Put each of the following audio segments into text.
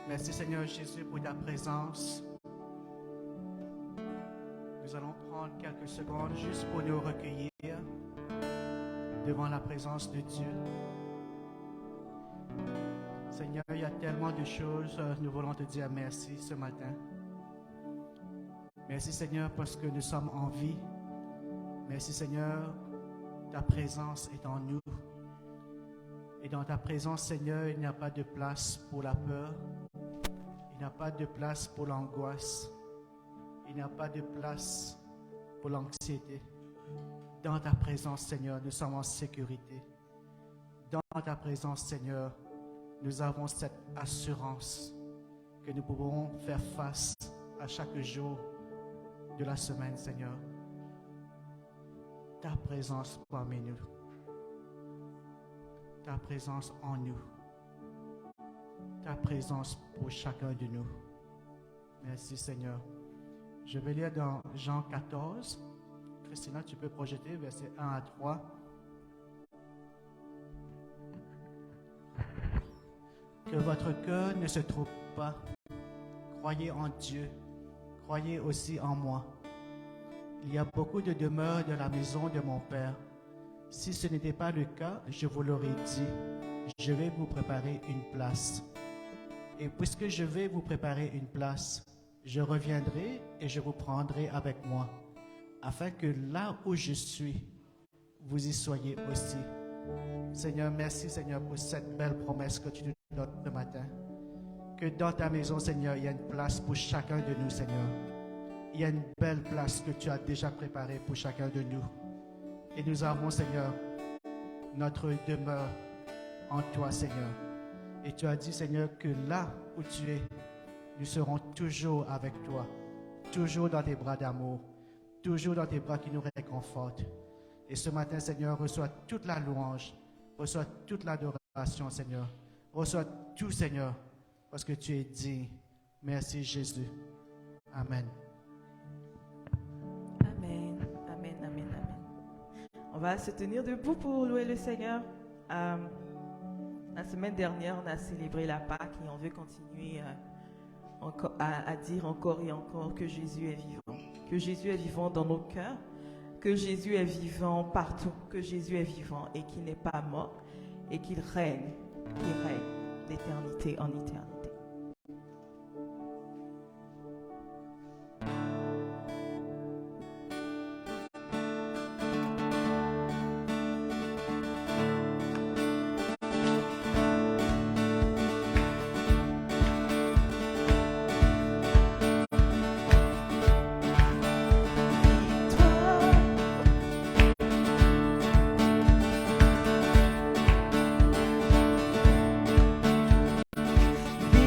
Merci Seigneur Jésus pour ta présence. Nous allons prendre quelques secondes juste pour nous recueillir devant la présence de Dieu. Seigneur, il y a tellement de choses, nous voulons te dire merci ce matin. Merci Seigneur parce que nous sommes en vie. Merci Seigneur, ta présence est en nous. Et dans ta présence Seigneur, il n'y a pas de place pour la peur. Il n'y a pas de place pour l'angoisse. Il n'y a pas de place pour l'anxiété. Dans ta présence, Seigneur, nous sommes en sécurité. Dans ta présence, Seigneur, nous avons cette assurance que nous pouvons faire face à chaque jour de la semaine, Seigneur. Ta présence parmi nous. Ta présence en nous. Ta présence pour chacun de nous. Merci, Seigneur. Je vais lire dans Jean 14. Christina, tu peux projeter versets 1 à 3. Que votre cœur ne se trouble pas. Croyez en Dieu. Croyez aussi en moi. Il y a beaucoup de demeures dans la maison de mon Père. Si ce n'était pas le cas, je vous l'aurais dit. Je vais vous préparer une place. Et puisque je vais vous préparer une place, je reviendrai et je vous prendrai avec moi, afin que là où je suis, vous y soyez aussi. Seigneur, merci Seigneur pour cette belle promesse que tu nous donnes ce matin. Que dans ta maison, Seigneur, il y a une place pour chacun de nous, Seigneur. Il y a une belle place que tu as déjà préparée pour chacun de nous. Et nous avons, Seigneur, notre demeure en toi, Seigneur. Et tu as dit, Seigneur, que là où tu es, nous serons toujours avec toi, toujours dans tes bras d'amour, toujours dans tes bras qui nous réconfortent. Et ce matin, Seigneur, reçois toute la louange, reçois toute l'adoration, Seigneur. Reçois tout, Seigneur, parce que tu es digne. Merci, Jésus. Amen. Amen, amen, amen, amen. On va se tenir debout pour louer le Seigneur. La semaine dernière, on a célébré la Pâque et on veut continuer à dire encore et encore que Jésus est vivant. Que Jésus est vivant dans nos cœurs, que Jésus est vivant partout, que Jésus est vivant et qu'il n'est pas mort et qu'il règne d'éternité en éternité. Be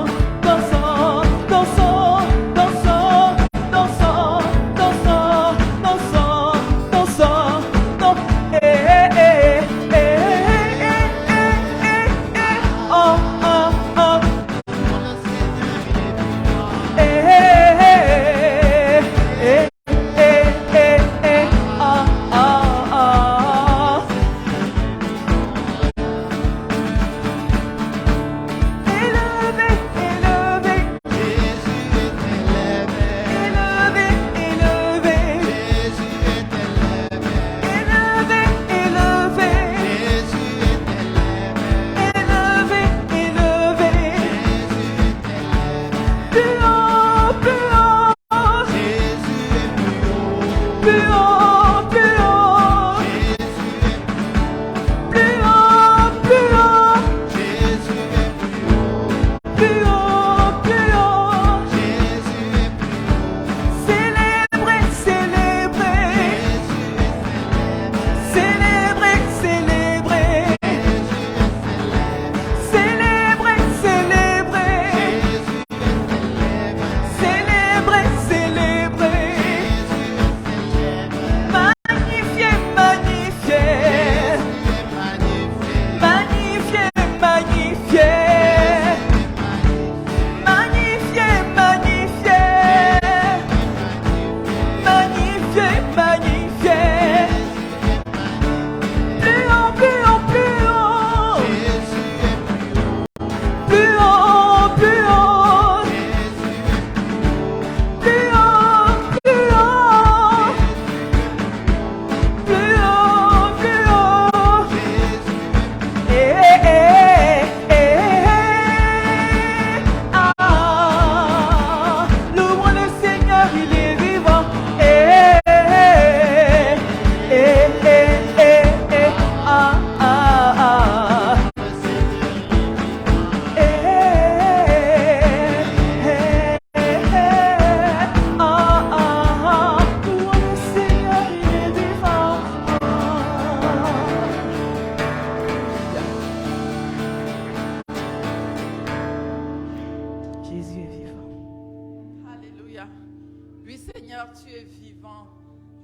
Seigneur, tu es vivant.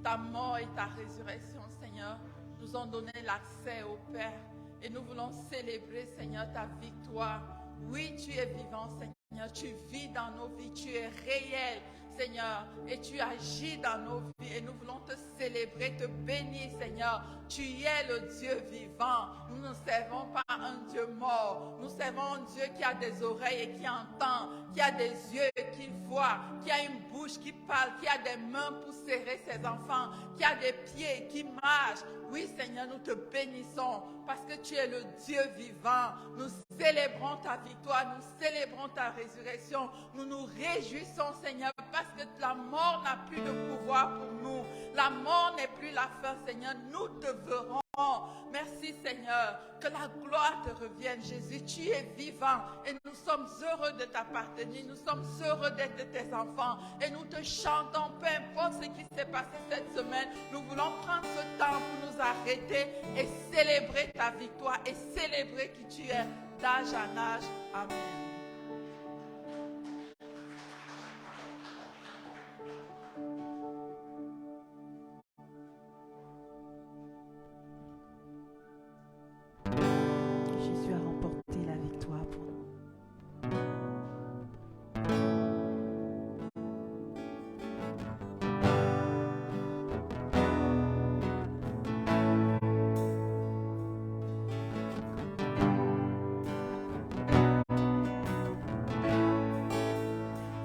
Ta mort et ta résurrection, Seigneur, nous ont donné l'accès au Père. Et nous voulons célébrer, Seigneur, ta victoire. Oui, tu es vivant, Seigneur. Tu vis dans nos vies. Tu es réel, Seigneur. Et tu agis dans nos vies. Et nous voulons te célébrer, te bénir, Seigneur. Tu es le Dieu vivant. Nous ne servons pas un Dieu mort. Nous servons un Dieu qui a des oreilles et qui entend, qui a des yeux qui voit, qui a une bouche qui parle, qui a des mains pour serrer ses enfants, qui a des pieds qui marchent. Oui, Seigneur, nous te bénissons parce que tu es le Dieu vivant. Nous célébrons ta victoire, nous célébrons ta résurrection. Nous nous réjouissons, Seigneur, parce que la mort n'a plus de pouvoir pour nous. La mort n'est plus la fin, Seigneur. Nous te verrons. Merci, Seigneur. Que la gloire te revienne, Jésus. Tu es vivant et nous sommes heureux de t'appartenir. Nous sommes heureux d'être tes enfants et nous te chantons, peu importe ce qui s'est passé cette semaine. Nous voulons prendre ce temps pour nous arrêter et célébrer ta victoire et célébrer qui tu es d'âge en âge. Amen. Jésus a remporté la victoire pour nous.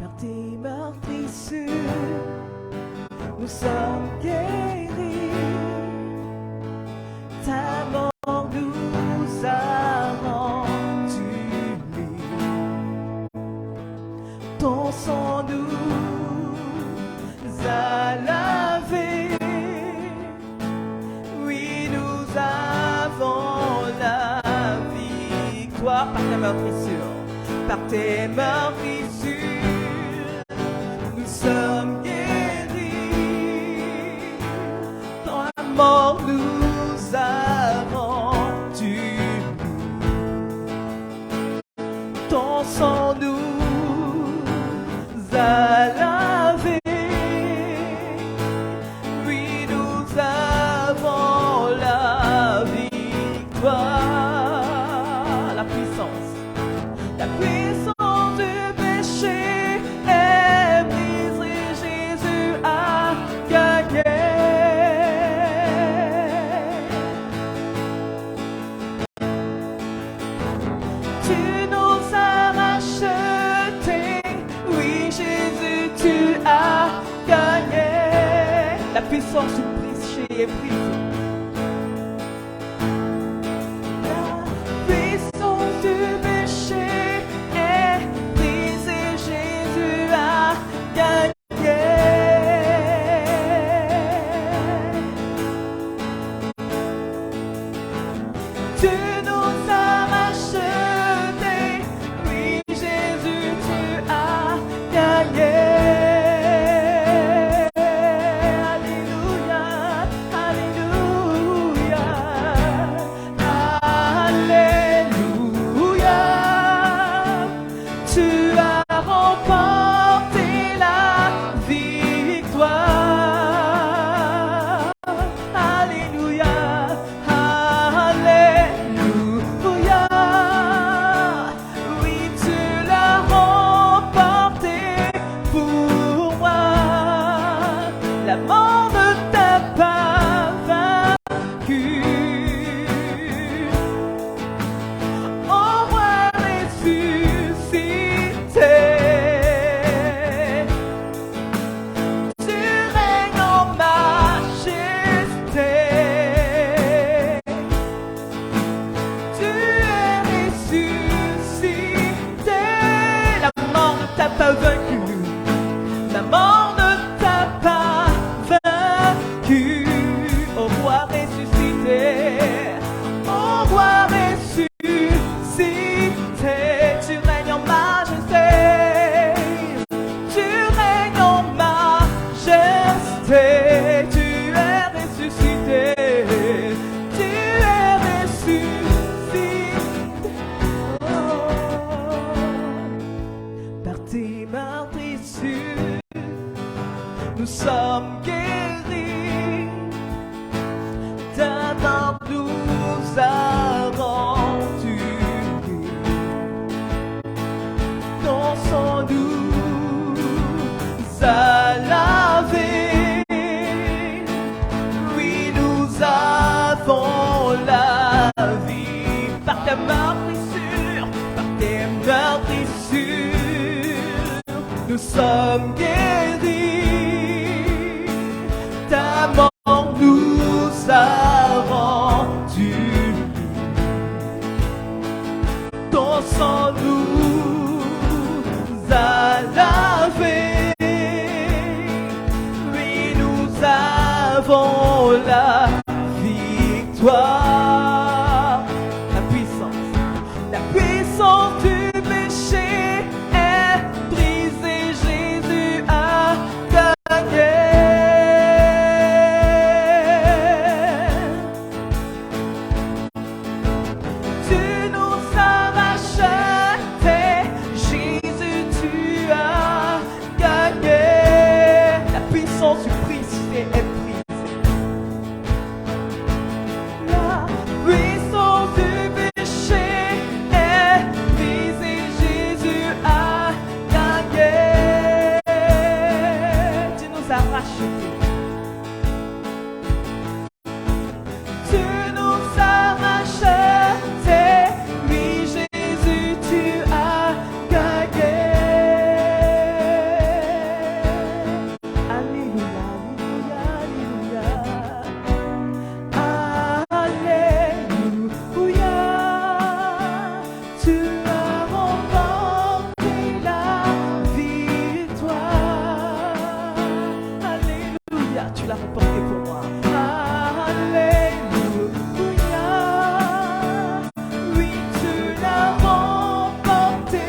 Par tes meurtrissures, nous sommes guéris. Ta mort nous a rendus libres. Ton sang nous a lavés. Oui, nous avons la victoire par tes meurtrissures. Par tes meurtrissures, nous sommes guéris. Ta mort nous a rendus libres. Ton sang nous a lavés. Oui, nous avons la victoire. La puissance du péché est brisée. Jésus a gagné. Tu nous as rachetés. Oui, Jésus, tu as gagné. La puissance du péché est brisée. La puissance du péché est brisée. Jésus a gagné. Tu nous as rachetés. Oui, Jésus, tu as gagné. Alléluia, alléluia. nous sommes guéris. Ta main nous a rendus libres. Ton sang nous a lavés. Oui, nous avons la vie par ta meurtrissure, par tes meurtrissures. Nous sommes guéris. Ta mort nous a rendus libres. Ton sang nous a lavés. Oui, nous avons la victoire. La puissance du péché est brisée. Jésus a gagné. Tu nous as rachetés. Jésus, tu as gagné. La puissance du péché est brisée. La puissance du péché est brisée. Jésus a gagné. Tu nous as rachetés. Tu nous as rachetés. Oui, Jésus, tu as gagné. Alléluia, alléluia, alléluia. Alléluia. Tu as remporté la victoire. Alléluia, tu l'as remporté pour moi. Alléluia. Oui, tu l'as remporté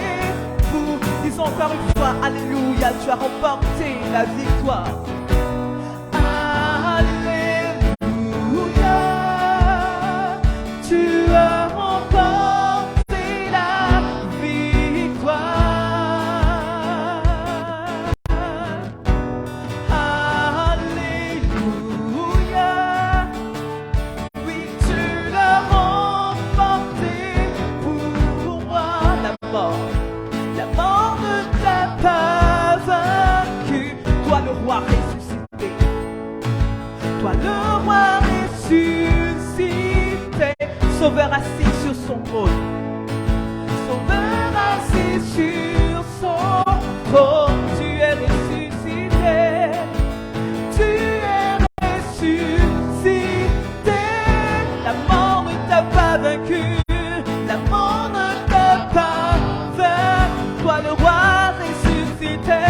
pour. Disons encore une fois, alléluia, tu as remporté la victoire. Alléluia. Tu as remporté la victoire. Alléluia. Oui, tu l'as remporté pour moi. La mort ne t'a pas vaincu. Toi le roi ressuscité. Toi le roi ressuscité. Sauveur assis sur son trône. Sauveur assis sur son trône. Tu es ressuscité. Tu es ressuscité. La mort ne t'a pas vaincu. La mort ne t'a pas vaincu. Toi le roi ressuscité.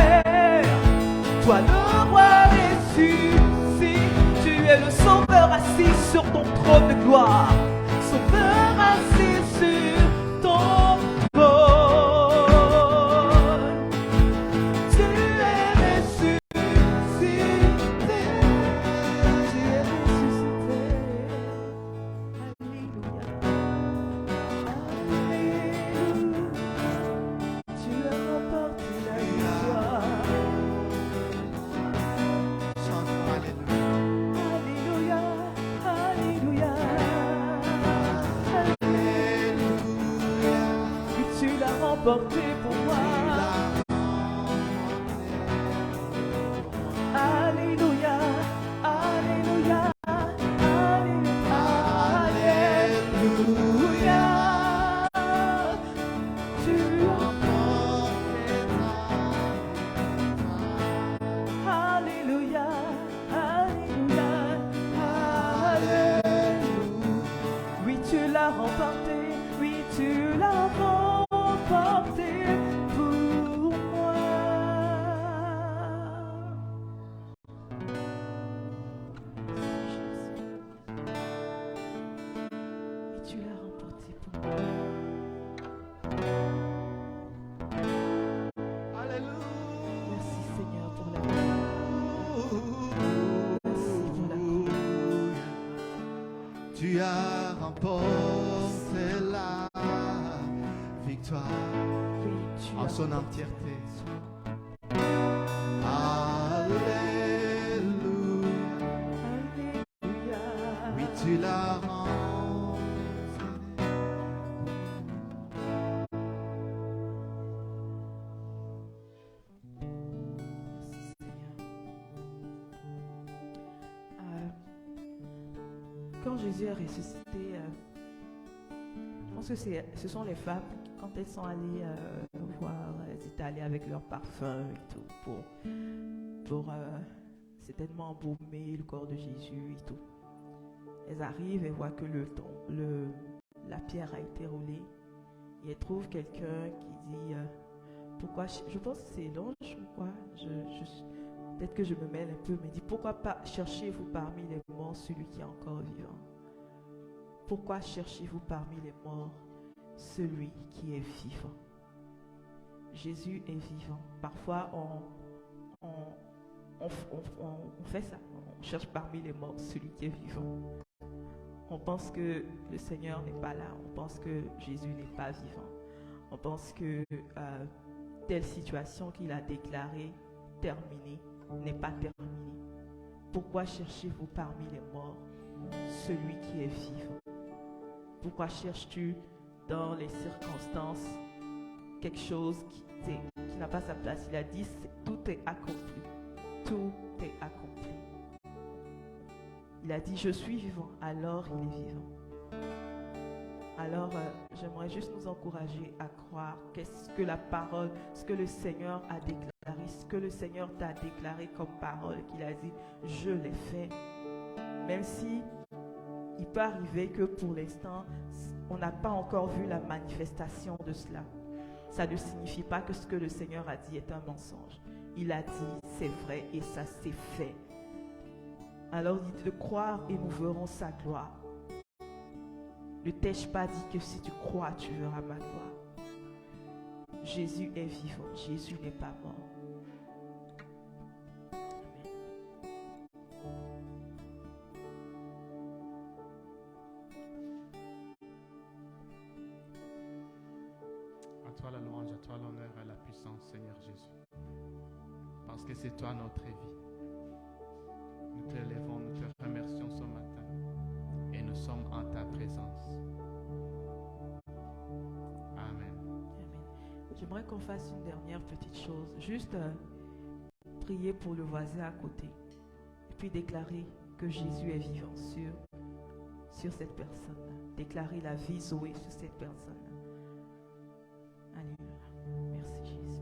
Toi le roi ressuscité. Tu es le sauveur assis sur ton trône de gloire. Sauveur assis sur ton trône. Tu es ressuscité. Tu es ressuscité. Alléluia. Alléluia. Tu as remporté la victoire. Chantons Alléluia. Alléluia. Alléluia. Oui, tu l'as remporté pour moi. Alléluia. Alléluia. Alléluia. Tu Alléluia. Alléluia. Alléluia. Oui, tu l'as remporté. Oui, tu l'as remporté pour moi. Oui, tu l'as remporté pour moi. Alléluia. Merci Seigneur pour la vie. Merci pour la croix. Tu as remporté la victoire Oui, tu en as son remporté. entièreté. Alléluia. quand Jésus est ressuscité, je pense que ce sont les femmes, quand elles sont allées voir, elles étaient allées avec leur parfum et tout, pour certainement embaumer le corps de Jésus et tout. Elles arrivent et voient que la pierre a été roulée. Et elles trouvent quelqu'un qui dit, pourquoi, je pense que c'est l'ange ou quoi, peut-être que je me mêle un peu, mais dit, pourquoi pas cherchez-vous parmi les morts celui qui est encore vivant? Pourquoi cherchez-vous parmi les morts celui qui est vivant? Jésus est vivant. Parfois, on fait ça. On cherche parmi les morts celui qui est vivant. On pense que le Seigneur n'est pas là. On pense que Jésus n'est pas vivant. On pense que telle situation qu'il a déclarée terminée n'est pas terminée. Pourquoi cherchez-vous parmi les morts celui qui est vivant? Pourquoi cherches-tu dans les circonstances quelque chose qui n'a pas sa place? Il a dit, tout est accompli. Tout est accompli. Il a dit, je suis vivant, alors il est vivant. Alors, j'aimerais juste nous encourager à croire qu'est-ce que la parole, ce que le Seigneur a déclaré, ce que le Seigneur t'a déclaré comme parole, qu'il a dit, je l'ai fait. Même si il peut arriver que pour l'instant, on n'a pas encore vu la manifestation de cela. Ça ne signifie pas que ce que le Seigneur a dit est un mensonge. Il a dit, c'est vrai et ça s'est fait. Alors dites de croire et nous verrons sa gloire. Ne t'ai-je pas dit que si tu crois, tu verras ma gloire? Jésus est vivant, Jésus n'est pas mort. À toi la louange, à toi l'honneur et la puissance, Seigneur Jésus. Parce que c'est toi notre vie. Nous te élevons, nous te remercions ce matin et nous sommes en ta présence. Amen. Amen. J'aimerais qu'on fasse une dernière petite chose. Juste prier pour le voisin à côté. Et puis déclarer que Jésus est vivant sur cette personne. Déclarer la vie Zoé sur cette personne. Alléluia. Merci Jésus.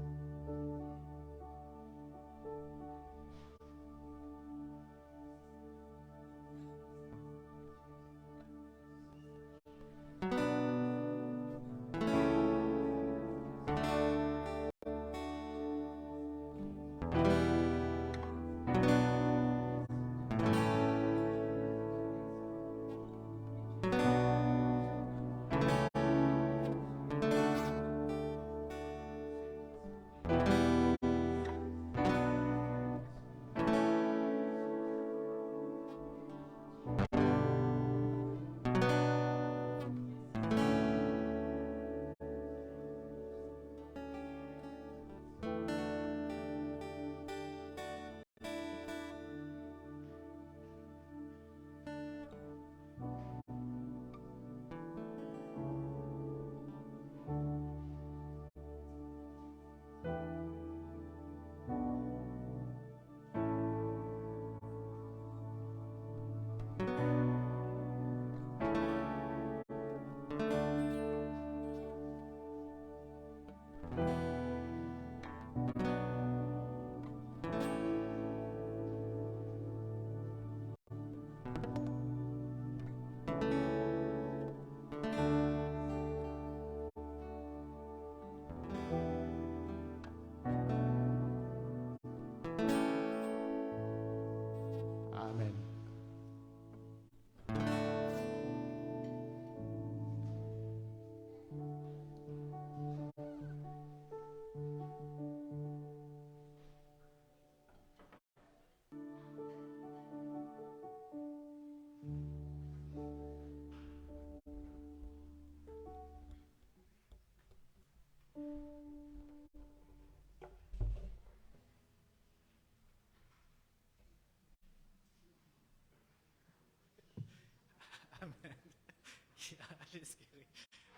Amen. Amen.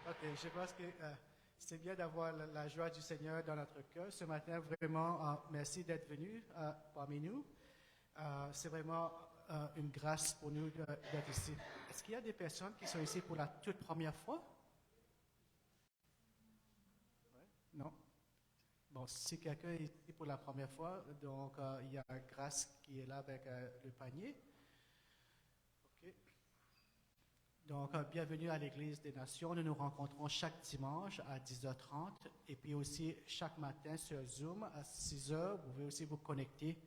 Ok, je pense que c'est bien d'avoir la joie du Seigneur dans notre cœur. Ce matin, vraiment, merci d'être venu parmi nous. C'est vraiment une grâce pour nous d'être ici. Est-ce qu'il y a des personnes qui sont ici pour la toute première fois? Ouais. Non? Bon, si quelqu'un est ici pour la première fois, donc il y a Grâce qui est là avec le panier. OK. Donc, bienvenue à l'Église des Nations. Nous nous rencontrons chaque dimanche à 10h30 et puis aussi chaque matin sur Zoom à 6h. Vous pouvez aussi vous connecter.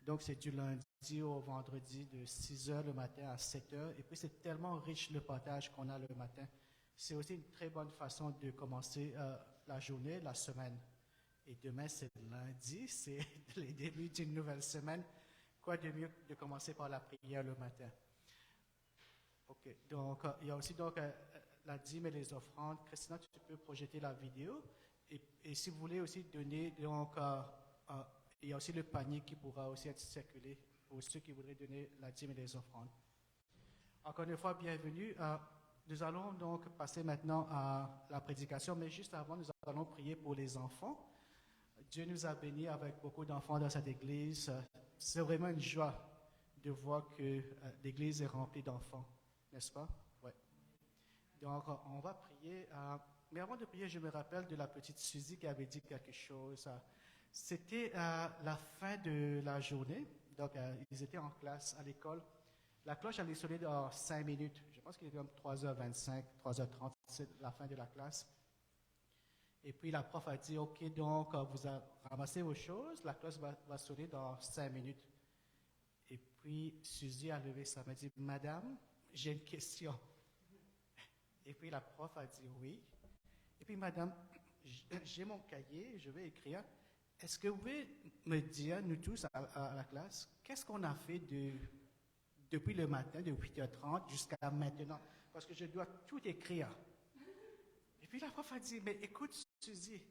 Donc, c'est du lundi au vendredi de 6h le matin à 7h. Et puis, c'est tellement riche le partage qu'on a le matin. C'est aussi une très bonne façon de commencer la journée, la semaine. Et demain, c'est lundi, c'est le début d'une nouvelle semaine. Quoi de mieux que de commencer par la prière le matin? OK. Donc, il y a aussi la dîme et les offrandes. Christina, tu peux projeter la vidéo. Et si vous voulez aussi donner, donc, il y a aussi le panier qui pourra aussi être circulé pour ceux qui voudraient donner la dîme et les offrandes. Encore une fois, bienvenue. Nous allons donc passer maintenant à la prédication, mais juste avant, nous allons prier pour les enfants. Dieu nous a bénis avec beaucoup d'enfants dans cette église. C'est vraiment une joie de voir que l'église est remplie d'enfants, n'est-ce pas? Oui. Donc, on va prier. Mais avant de prier, je me rappelle de la petite Suzy qui avait dit quelque chose. C'était la fin de la journée. Donc, ils étaient en classe à l'école. La cloche allait sonner dans 5 minutes. Je pense qu'il était comme 3h25, 3h30, c'est la fin de la classe. Et puis la prof a dit, OK, donc vous ramassez vos choses, la cloche va sonner dans 5 minutes. Et puis Suzy a levé sa main et dit, Madame, j'ai une question. Et puis la prof a dit oui. Et puis Madame, j'ai mon cahier, je vais écrire. Est-ce que vous pouvez me dire, nous tous à la classe, qu'est-ce qu'on a fait depuis le matin, de 8h30 jusqu'à maintenant? Parce que je dois tout écrire. Et puis la prof a dit, mais écoute Suzy,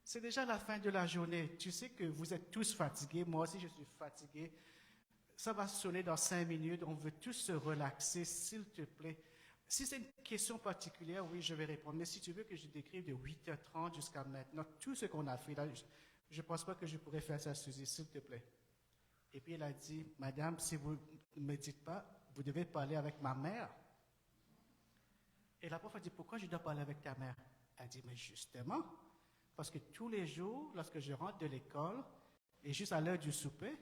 c'est déjà la fin de la journée. Tu sais que vous êtes tous fatigués, moi aussi je suis fatigué. Ça va sonner dans 5 minutes, on veut tous se relaxer, s'il te plaît. Si c'est une question particulière, oui, je vais répondre. Mais si tu veux que je décrive de 8h30 jusqu'à maintenant, tout ce qu'on a fait là, je ne pense pas que je pourrais faire ça, Suzy, s'il te plaît. Et puis elle a dit, Madame, si vous ne me dites pas, vous devez parler avec ma mère. Et la prof a dit, pourquoi je dois parler avec ta mère? Elle a dit, mais justement, parce que tous les jours, lorsque je rentre de l'école, et juste à l'heure du souper,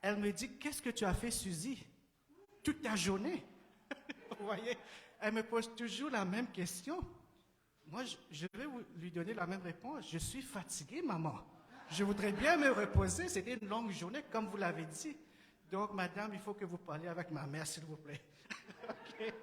elle me dit, qu'est-ce que tu as fait, Suzy, toute ta journée? Vous voyez, elle me pose toujours la même question. Moi, je vais lui donner la même réponse. Je suis fatiguée, maman. Je voudrais bien me reposer. C'était une longue journée, comme vous l'avez dit. Donc, madame, il faut que vous parliez avec ma mère, s'il vous plaît. OK.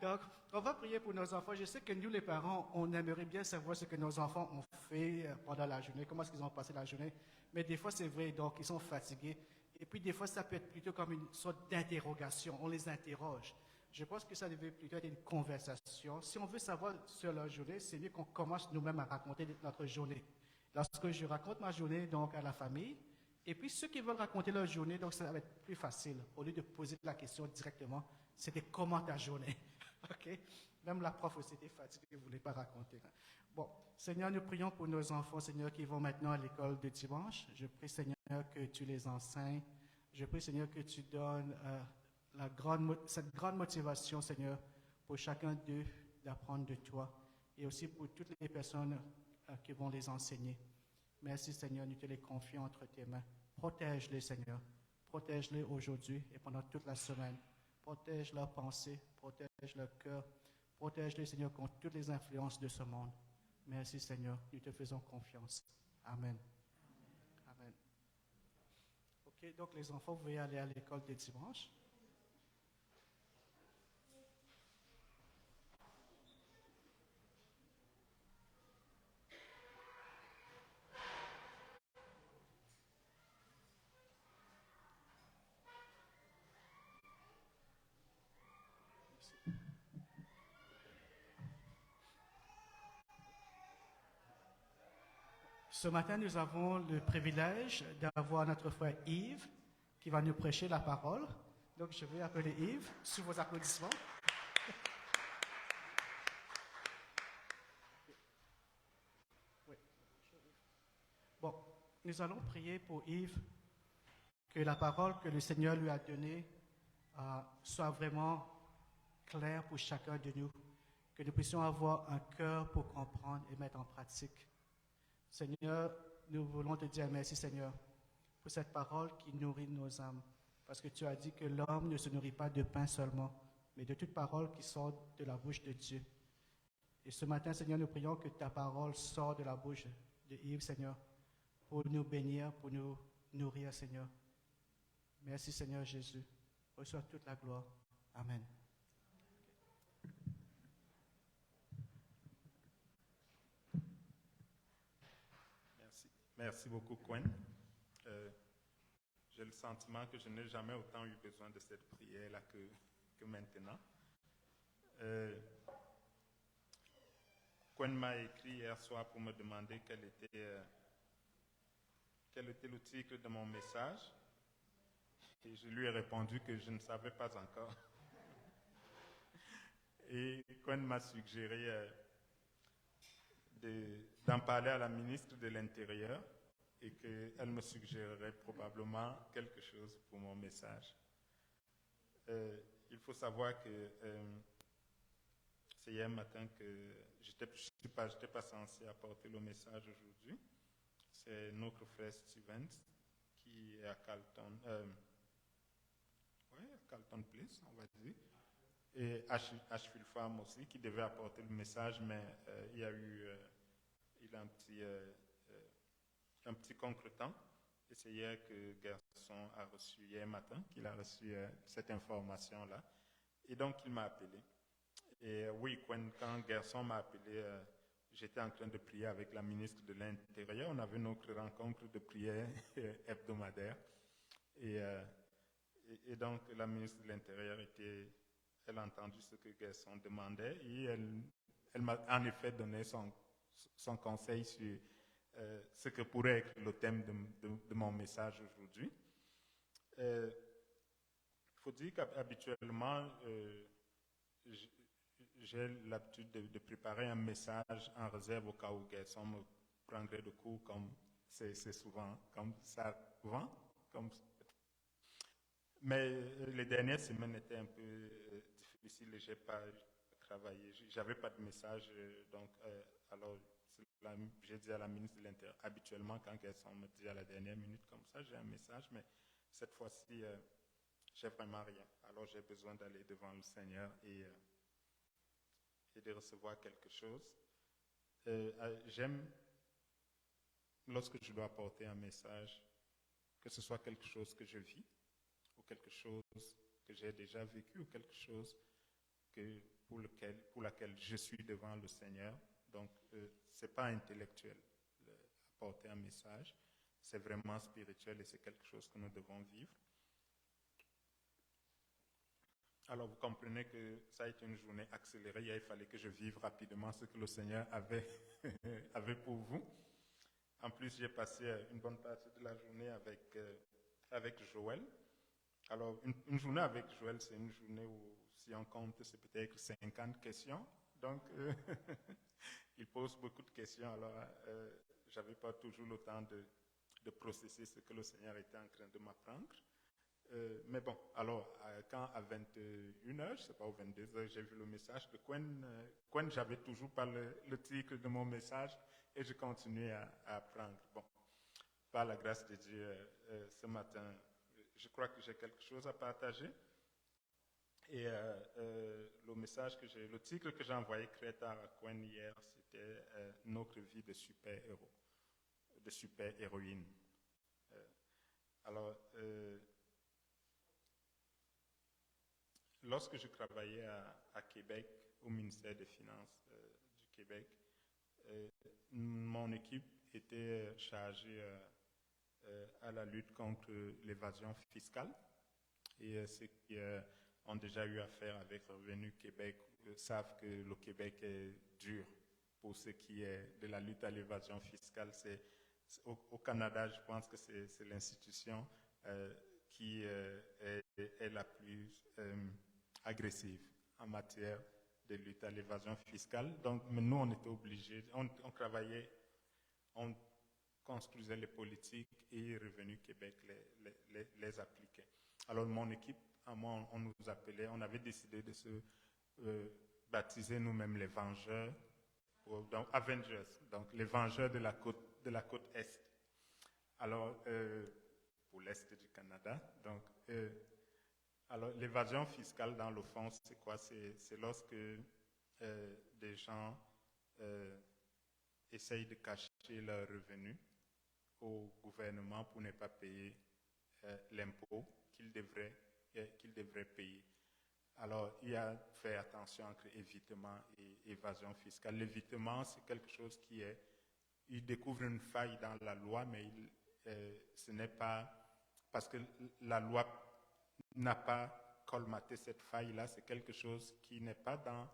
Donc, on va prier pour nos enfants. Je sais que nous, les parents, on aimerait bien savoir ce que nos enfants ont fait pendant la journée, comment est-ce qu'ils ont passé la journée. Mais des fois, c'est vrai, donc, ils sont fatigués. Et puis, des fois, ça peut être plutôt comme une sorte d'interrogation. On les interroge. Je pense que ça devait plutôt être une conversation. Si on veut savoir sur leur journée, c'est mieux qu'on commence nous-mêmes à raconter notre journée. Lorsque je raconte ma journée, donc, à la famille, et puis ceux qui veulent raconter leur journée, donc, ça va être plus facile. Au lieu de poser la question directement, c'était comment ta journée? OK? Même la prof aussi était fatiguée, elle ne voulait pas raconter. Bon, Seigneur, nous prions pour nos enfants, Seigneur, qui vont maintenant à l'école de dimanche. Je prie, Seigneur, que tu les enseignes. Je prie, Seigneur, que tu donnes cette grande motivation, Seigneur, pour chacun d'eux d'apprendre de toi et aussi pour toutes les personnes qui vont les enseigner. Merci, Seigneur, nous te les confions entre tes mains. Protège-les, Seigneur. Protège-les aujourd'hui et pendant toute la semaine. Protège leurs pensées, protège leur cœur. Protège-les, Seigneur, contre toutes les influences de ce monde. Merci, Seigneur, nous te faisons confiance. Amen. Amen. OK, donc les enfants, vous pouvez aller à l'école de dimanche. Ce matin, nous avons le privilège d'avoir notre frère Yves qui va nous prêcher la parole. Donc, je vais appeler Yves sous vos applaudissements. Oui. Bon, nous allons prier pour Yves que la parole que le Seigneur lui a donnée soit vraiment claire pour chacun de nous, que nous puissions avoir un cœur pour comprendre et mettre en pratique. Seigneur, nous voulons te dire merci, Seigneur, pour cette parole qui nourrit nos âmes, parce que tu as dit que l'homme ne se nourrit pas de pain seulement, mais de toute parole qui sort de la bouche de Dieu. Et ce matin, Seigneur, nous prions que ta parole sorte de la bouche de Yves, Seigneur, pour nous bénir, pour nous nourrir, Seigneur. Merci, Seigneur Jésus. Reçois toute la gloire. Amen. Merci. Merci beaucoup, Gwen. J'ai le sentiment que je n'ai jamais autant eu besoin de cette prière-là que maintenant. Gwen m'a écrit hier soir pour me demander quel était le titre de mon message. Et je lui ai répondu que je ne savais pas encore. Et Gwen m'a suggéré d'en parler à la ministre de l'Intérieur et qu'elle me suggérerait probablement quelque chose pour mon message. Il faut savoir que c'est hier matin que je n'étais pas censé apporter le message aujourd'hui. C'est notre frère Stevens qui est à Carlton Place, on va dire, et Ashfield Farm aussi, qui devait apporter le message, mais il a un petit contretemps. Et c'est hier que Gerson a reçu, hier matin, qu'il a reçu cette information-là. Et donc, il m'a appelé. Et oui, quand Gerson m'a appelé, j'étais en train de prier avec la ministre de l'Intérieur. On avait notre rencontre de prière hebdomadaire. Et donc, la ministre de l'Intérieur elle a entendu ce que Gerson demandait et elle m'a en effet donné son conseil sur ce que pourrait être le thème de mon message aujourd'hui. Il faut dire qu'habituellement, j'ai l'habitude de préparer un message en réserve au cas où Gerson me prendrait de court, comme c'est souvent comme ça va. Mais les dernières semaines étaient un peu difficiles et je n'ai pas travaillé. Je n'avais pas de message, donc alors j'ai dit à la ministre de l'Intérieur, habituellement quand Gerson me dit à la dernière minute comme ça, j'ai un message, mais cette fois-ci, j'ai vraiment rien. Alors j'ai besoin d'aller devant le Seigneur et de recevoir quelque chose. J'aime, lorsque je dois apporter un message, que ce soit quelque chose que je vis, ou quelque chose que j'ai déjà vécu, ou quelque chose pour laquelle je suis devant le Seigneur. Donc, ce n'est pas intellectuel, apporter un message, c'est vraiment spirituel et c'est quelque chose que nous devons vivre. Alors, vous comprenez que ça a été une journée accélérée. Il fallait que je vive rapidement ce que le Seigneur avait pour vous. En plus, j'ai passé une bonne partie de la journée avec Joël. Alors, une journée avec Joël, c'est une journée où, si on compte, c'est peut-être 50 questions. Donc, il pose beaucoup de questions. Alors, je n'avais pas toujours le temps de processer ce que le Seigneur était en train de m'apprendre. Mais bon, alors, quand à 21h, je ne sais pas, ou 22h, j'ai vu le message de Gwen, j'avais toujours pas le titre de mon message et je continuais à apprendre. Bon, par la grâce de Dieu, ce matin, je crois que j'ai quelque chose à partager. Et le titre que j'ai envoyé très tard à Gwen hier, c'était Notre vie de super-héros, de super-héroïne. Alors, lorsque je travaillais à Québec, au ministère des Finances du Québec, mon équipe était chargée à la lutte contre l'évasion fiscale. Et ceux qui ont déjà eu affaire avec Revenu Québec savent que le Québec est dur pour ce qui est de la lutte à l'évasion fiscale. Au Canada, je pense que c'est l'institution qui est la plus agressive en matière de lutte à l'évasion fiscale. Donc, mais nous, on était obligés, on travaillait, construisait les politiques et Revenu Québec les appliquait. Alors mon équipe, à moi, on nous appelait, on avait décidé de se baptiser nous-mêmes les Vengeurs, donc Avengers, donc les Vengeurs de la côte Est. Alors, pour l'Est du Canada, donc, alors l'évasion fiscale dans le fond, c'est quoi? C'est lorsque des gens essayent de cacher leurs revenus au gouvernement pour ne pas payer l'impôt qu'ils devraient payer. Alors, il y a fait attention entre évitement et évasion fiscale. L'évitement, c'est quelque chose il découvre une faille dans la loi, mais ce n'est pas parce que la loi n'a pas colmaté cette faille-là, c'est quelque chose qui n'est pas dans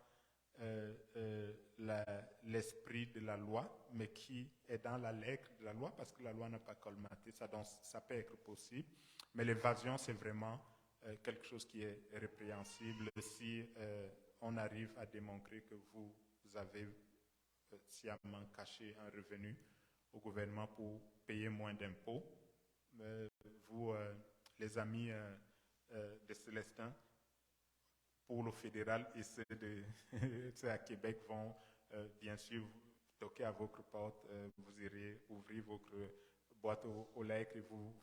l'esprit de la loi, mais qui est dans la lettre de la loi, parce que la loi n'a pas colmaté ça, donc ça peut être possible. Mais l'évasion, c'est vraiment quelque chose qui est répréhensible si on arrive à démontrer que vous avez sciemment caché un revenu au gouvernement pour payer moins d'impôts. Vous, les amis de Célestin, pour le fédéral et ceux à Québec vont bien sûr toquer à votre porte, vous irez ouvrir votre boîte aux lettres et vous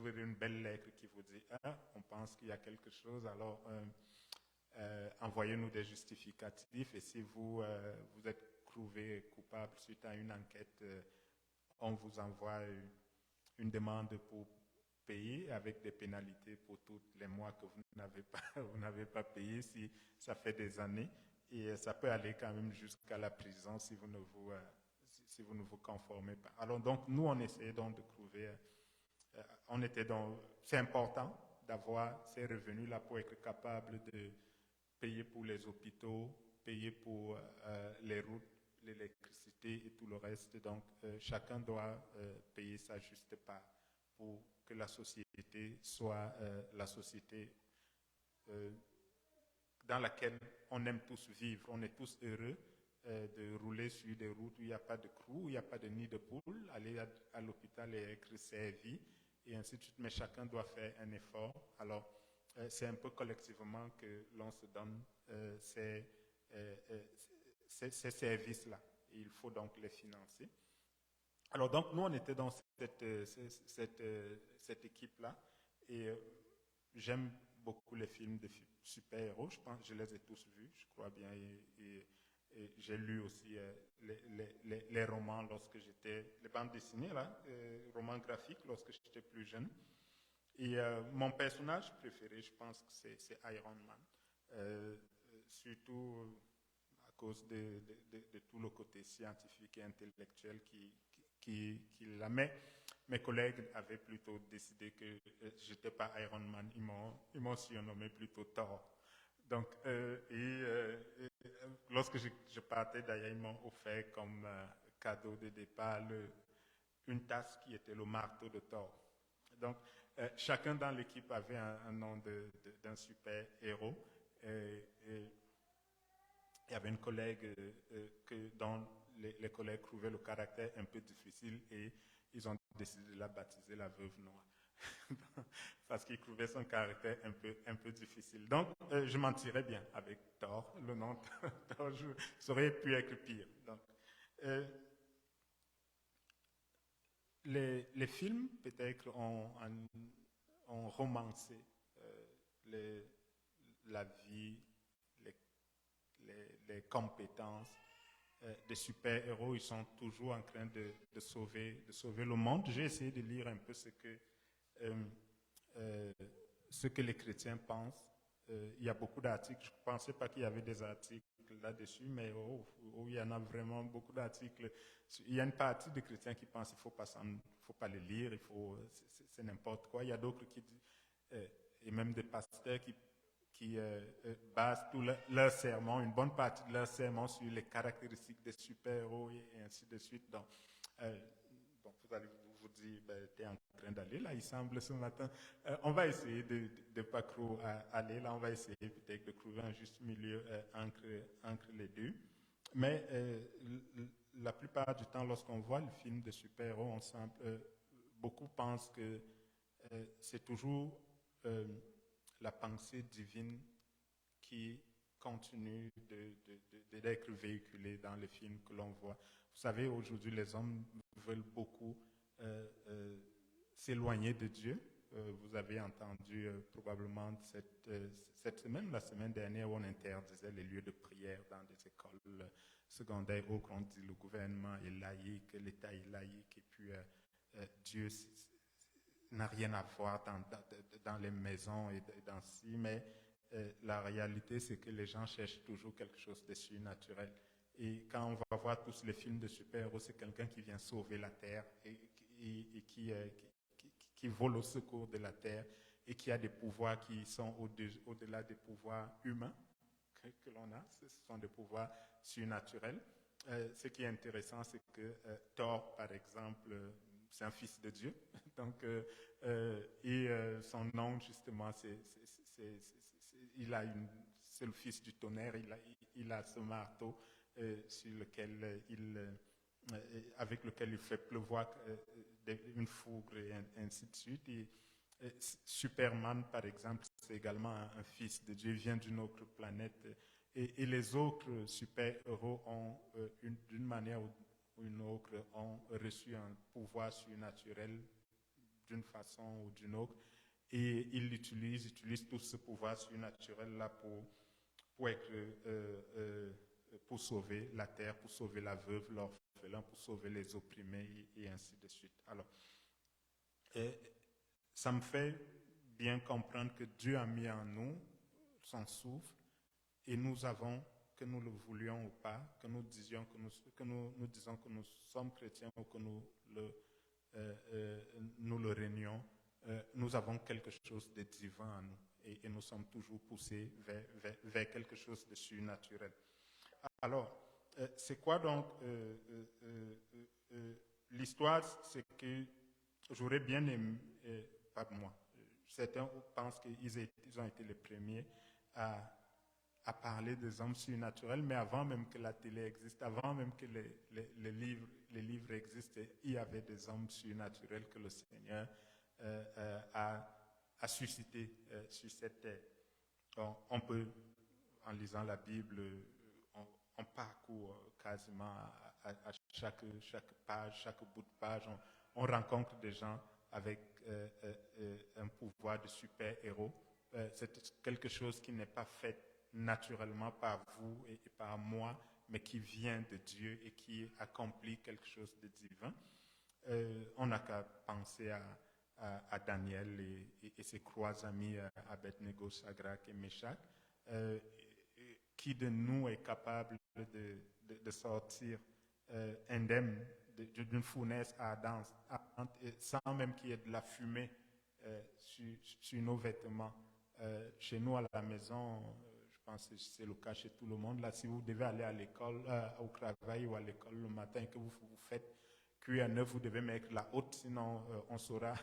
verrez une belle lettre qui vous dit « Ah, on pense qu'il y a quelque chose, alors envoyez-nous des justificatifs et si vous êtes trouvé coupable suite à une enquête, on vous envoie une demande pour payer avec des pénalités pour tous les mois que vous n'avez pas payé si ça fait des années et ça peut aller quand même jusqu'à la prison si vous ne vous conformez pas. Alors donc nous on essayait donc de trouver, c'est important d'avoir ces revenus là pour être capable de payer pour les hôpitaux, payer pour les routes, l'électricité et tout le reste. Donc chacun doit payer sa juste part pour que la société soit la société dans laquelle on aime tous vivre. On est tous heureux de rouler sur des routes où il n'y a pas de crou, où il n'y a pas de nid de poule, aller à l'hôpital et être servi, et ainsi de suite. Mais chacun doit faire un effort. Alors, c'est un peu collectivement que l'on se donne ces services-là. Et il faut donc les financer. Alors donc, nous, on était dans cette équipe-là et j'aime beaucoup les films de super-héros. Je pense que je les ai tous vus, je crois bien, et j'ai lu aussi les romans lorsque les bandes dessinées, là, romans graphiques lorsque j'étais plus jeune. Et mon personnage préféré, je pense que c'est Iron Man, surtout à cause de tout le côté scientifique et intellectuel qu'il a. Mais mes collègues avaient plutôt décidé que je n'étais pas Iron Man, ils m'ont surnommé plutôt Thor. Donc, lorsque je partais d'ailleurs, ils m'ont offert comme cadeau de départ une tasse qui était le marteau de Thor. Donc, chacun dans l'équipe avait un nom d'un super-héros. Il y avait une collègue dont les collègues trouvaient le caractère un peu difficile et ils ont décidé de la baptiser la veuve noire. Parce qu'ils trouvaient son caractère un peu difficile. Donc, je m'en tirais bien avec Thor. Le nom Thor, ça aurait pu être pire. Donc, les films, peut-être, ont romancé la vie, les compétences des super-héros. Ils sont toujours en train de sauver le monde. J'ai essayé de lire un peu ce que les chrétiens pensent. Il y a beaucoup d'articles. Je ne pensais pas qu'il y avait des articles là-dessus, mais il y en a vraiment beaucoup d'articles. Il y a une partie des chrétiens qui pensent qu'il ne faut pas les lire, c'est n'importe quoi. Il y a d'autres qui disent, et même des pasteurs qui basent tout leur sermon, une bonne partie de leur sermon sur les caractéristiques des super-héros et ainsi de suite. Donc, vous allez vous dire, tu es en train d'aller là, il semble ce matin. On va essayer de ne pas trop aller là, on va essayer peut-être de trouver un juste milieu entre les deux. Mais la plupart du temps, lorsqu'on voit le film de super-héros ensemble, beaucoup pensent que c'est toujours la pensée divine qui continue d'être véhiculée dans les films que l'on voit. Vous savez, aujourd'hui, les hommes veulent beaucoup s'éloigner de Dieu. Vous avez entendu probablement cette semaine, la semaine dernière, où on interdisait les lieux de prière dans des écoles secondaires où on dit le gouvernement est laïque, l'État est laïque, et puis Dieu n'a rien à voir dans les maisons et dans ci, mais la réalité, c'est que les gens cherchent toujours quelque chose de surnaturel. Et quand on va voir tous les films de super-héros, c'est quelqu'un qui vient sauver la Terre et qui vole au secours de la Terre et qui a des pouvoirs qui sont au-delà des pouvoirs humains que l'on a. Ce sont des pouvoirs surnaturels. Ce qui est intéressant, c'est que Thor, par exemple, c'est un fils de Dieu. Donc, son nom, justement, c'est le fils du tonnerre. Il a ce marteau avec lequel il fait pleuvoir une foudre et ainsi de suite. Et Superman, par exemple, c'est également un fils de Dieu, il vient d'une autre planète. Et les autres super-héros ont, d'une manière ou une autre, ont reçu un pouvoir surnaturel d'une façon ou d'une autre. Et ils utilisent tout ce pouvoir surnaturel-là pour sauver la terre, pour sauver la veuve, l'orphelin, pour sauver les opprimés et ainsi de suite. Alors, ça me fait bien comprendre que Dieu a mis en nous son souffle et nous avons, que nous le voulions ou pas, que nous disons que nous sommes chrétiens ou que nous le régnons, nous avons quelque chose de divin en nous et nous sommes toujours poussés vers quelque chose de surnaturel. Alors, c'est quoi donc l'histoire? C'est que j'aurais bien aimé, pas moi, certains pensent qu'ils ont été les premiers à parler des hommes surnaturels, mais avant même que la télé existe, avant même que les livres existent, il y avait des hommes surnaturels que le Seigneur a suscités sur cette terre. Donc, on peut, en lisant la Bible, on parcourt quasiment à chaque page, chaque bout de page, on rencontre des gens avec un pouvoir de super-héros. C'est quelque chose qui n'est pas fait naturellement par vous et par moi, mais qui vient de Dieu et qui accomplit quelque chose de divin. On n'a qu'à penser à Daniel et ses trois amis, Abednego, Shadrach et Meshach. Qui de nous est capable de sortir indemne d'une fournaise ardente sans même qu'il y ait de la fumée sur nos vêtements? Chez nous à la maison, je pense que c'est le cas chez tout le monde. Là, si vous devez aller à l'école, au travail ou à l'école le matin et que vous faites cuire un œuf, vous devez mettre la haute, sinon on saura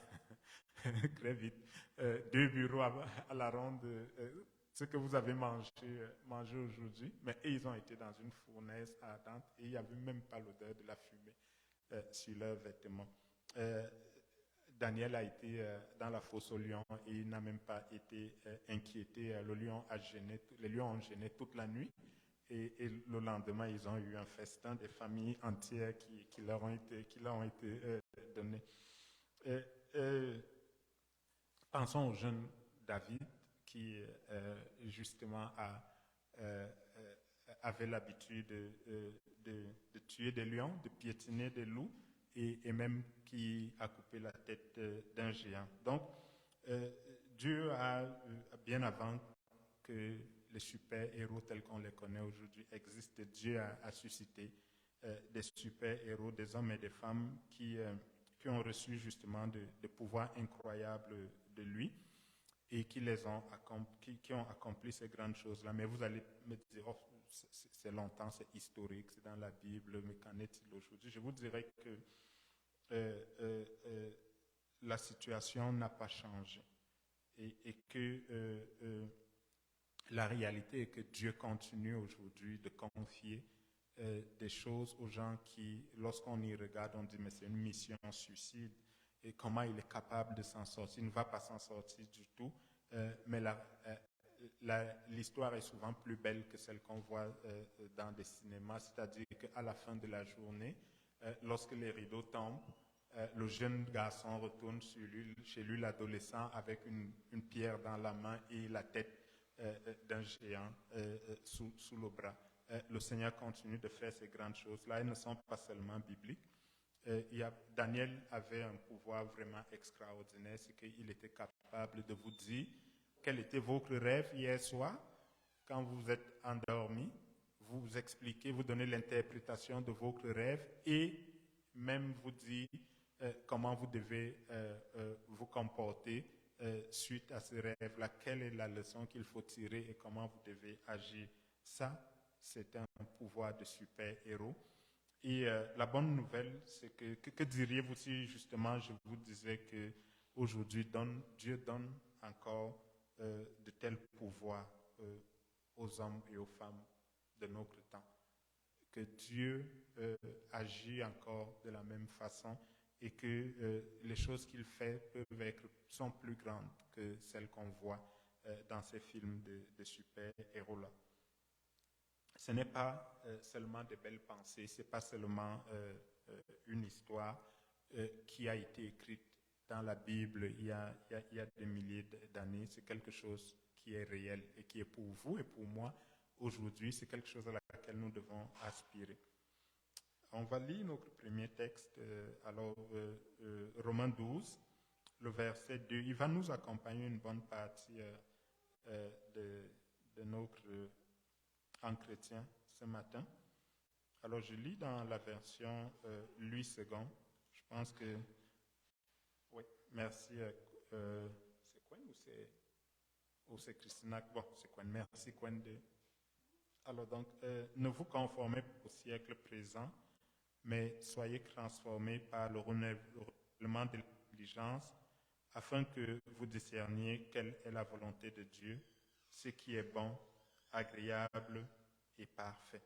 très vite. 2 bureaux à la ronde. Ce que vous avez mangé aujourd'hui, mais ils ont été dans une fournaise ardente et il n'y avait même pas l'odeur de la fumée sur leurs vêtements. Daniel a été dans la fosse aux lions et il n'a même pas été inquiété. Les lions ont gêné toute la nuit et le lendemain, ils ont eu un festin des familles entières qui leur ont été données. Pensons au jeune David qui justement avait l'habitude de tuer des lions, de piétiner des loups et même qui a coupé la tête d'un géant. Donc, Dieu a, bien avant que les super-héros tels qu'on les connaît aujourd'hui existent, Dieu a suscité des super-héros, des hommes et des femmes qui ont reçu justement des pouvoirs incroyables de lui et qui ont accompli ces grandes choses-là. Mais vous allez me dire, oh, c'est longtemps, c'est historique, c'est dans la Bible, mais qu'en est-il aujourd'hui? Je vous dirais que la situation n'a pas changé et que la réalité est que Dieu continue aujourd'hui de confier des choses aux gens qui, lorsqu'on y regarde, on dit mais c'est une mission suicide et comment il est capable de s'en sortir. Il ne va pas s'en sortir du tout, mais l'histoire est souvent plus belle que celle qu'on voit dans des cinémas, c'est-à-dire qu'à la fin de la journée, lorsque les rideaux tombent, le jeune garçon retourne chez lui, l'adolescent, avec une pierre dans la main et la tête d'un géant sous le bras. Le Seigneur continue de faire ces grandes choses-là. Elles ne sont pas seulement bibliques. Daniel avait un pouvoir vraiment extraordinaire, c'est qu'il était capable de vous dire quel était votre rêve hier soir quand vous êtes endormi. Vous expliquez, vous donnez l'interprétation de votre rêve et même vous dire comment vous devez vous comporter suite à ce rêve-là, quelle est la leçon qu'il faut tirer et comment vous devez agir. Ça, c'est un pouvoir de super-héros. Et la bonne nouvelle, c'est que diriez-vous si justement je vous disais qu'aujourd'hui, Dieu donne encore de tels pouvoirs aux hommes et aux femmes de notre temps, que Dieu agit encore de la même façon et que les choses qu'il fait sont plus grandes que celles qu'on voit dans ces films de super-héros-là. Ce n'est pas seulement de belles pensées, ce n'est pas seulement une histoire qui a été écrite dans la Bible il y a des milliers d'années. C'est quelque chose qui est réel et qui est pour vous et pour moi aujourd'hui. C'est quelque chose à laquelle nous devons aspirer. On va lire notre premier texte, Romains 12, le verset 2. Il va nous accompagner une bonne partie de notre entretien ce matin. Alors, je lis dans la version Louis II. Je pense que... Oui, merci. C'est Quen ou c'est Christina? Bon, c'est Quen. Merci, Quen. Alors, donc, ne vous conformez pas au siècle présent, mais soyez transformés par le renouvellement de l'intelligence, afin que vous discerniez quelle est la volonté de Dieu, ce qui est bon, agréable et parfait.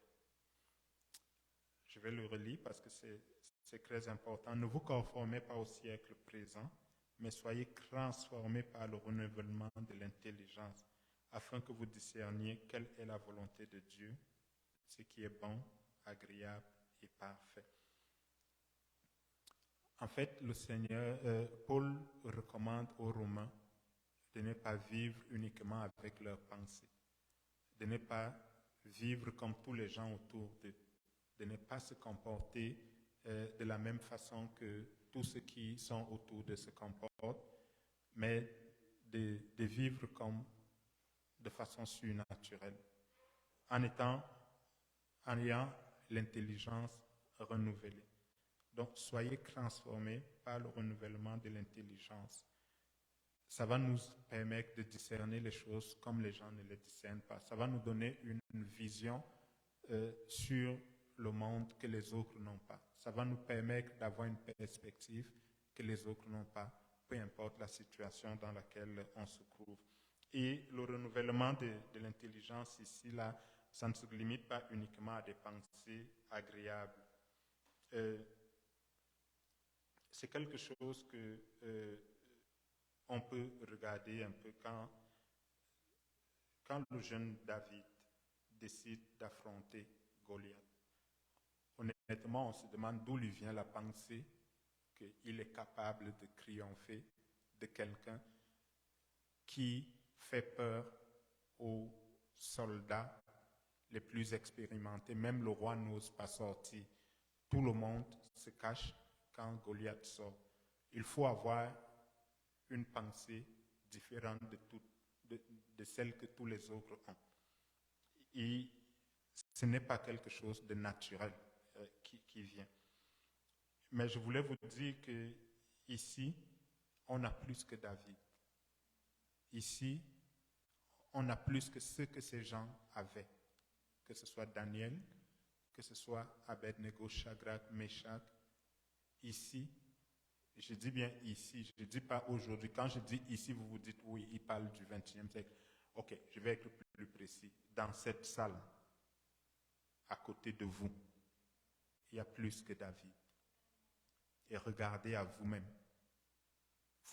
Je vais le relire parce que c'est très important. Ne vous conformez pas au siècle présent, mais soyez transformés par le renouvellement de l'intelligence, afin que vous discerniez quelle est la volonté de Dieu, ce qui est bon, agréable et parfait. En fait, le Seigneur, Paul recommande aux Romains de ne pas vivre uniquement avec leurs pensées, de ne pas vivre comme tous les gens autour d'eux, de ne pas se comporter de la même façon que tous ceux qui sont autour d'eux se comportent, mais de vivre de façon surnaturelle, en ayant l'intelligence renouvelée. Donc, soyez transformés par le renouvellement de l'intelligence. Ça va nous permettre de discerner les choses comme les gens ne les discernent pas. Ça va nous donner une vision sur le monde que les autres n'ont pas. Ça va nous permettre d'avoir une perspective que les autres n'ont pas, peu importe la situation dans laquelle on se trouve. Et le renouvellement de l'intelligence ici, là, ça ne se limite pas uniquement à des pensées agréables. C'est quelque chose que on peut regarder un peu quand le jeune David décide d'affronter Goliath. Honnêtement, on se demande d'où lui vient la pensée qu'il est capable de triompher de quelqu'un qui fait peur aux soldats les plus expérimentés. Même le roi n'ose pas sortir. Tout le monde se cache quand Goliath sort. Il faut avoir une pensée différente de celle que tous les autres ont. Et ce n'est pas quelque chose de naturel qui vient. Mais je voulais vous dire qu'ici, on a plus que David. Ici, on a plus que ce que ces gens avaient. Que ce soit Daniel, que ce soit Abednego, Shadrach, Meshach. Ici, je dis bien ici, je ne dis pas aujourd'hui. Quand je dis ici, vous vous dites oui, il parle du XXe siècle. Ok, je vais être plus précis. Dans cette salle, à côté de vous, il y a plus que David. Et regardez à vous-même.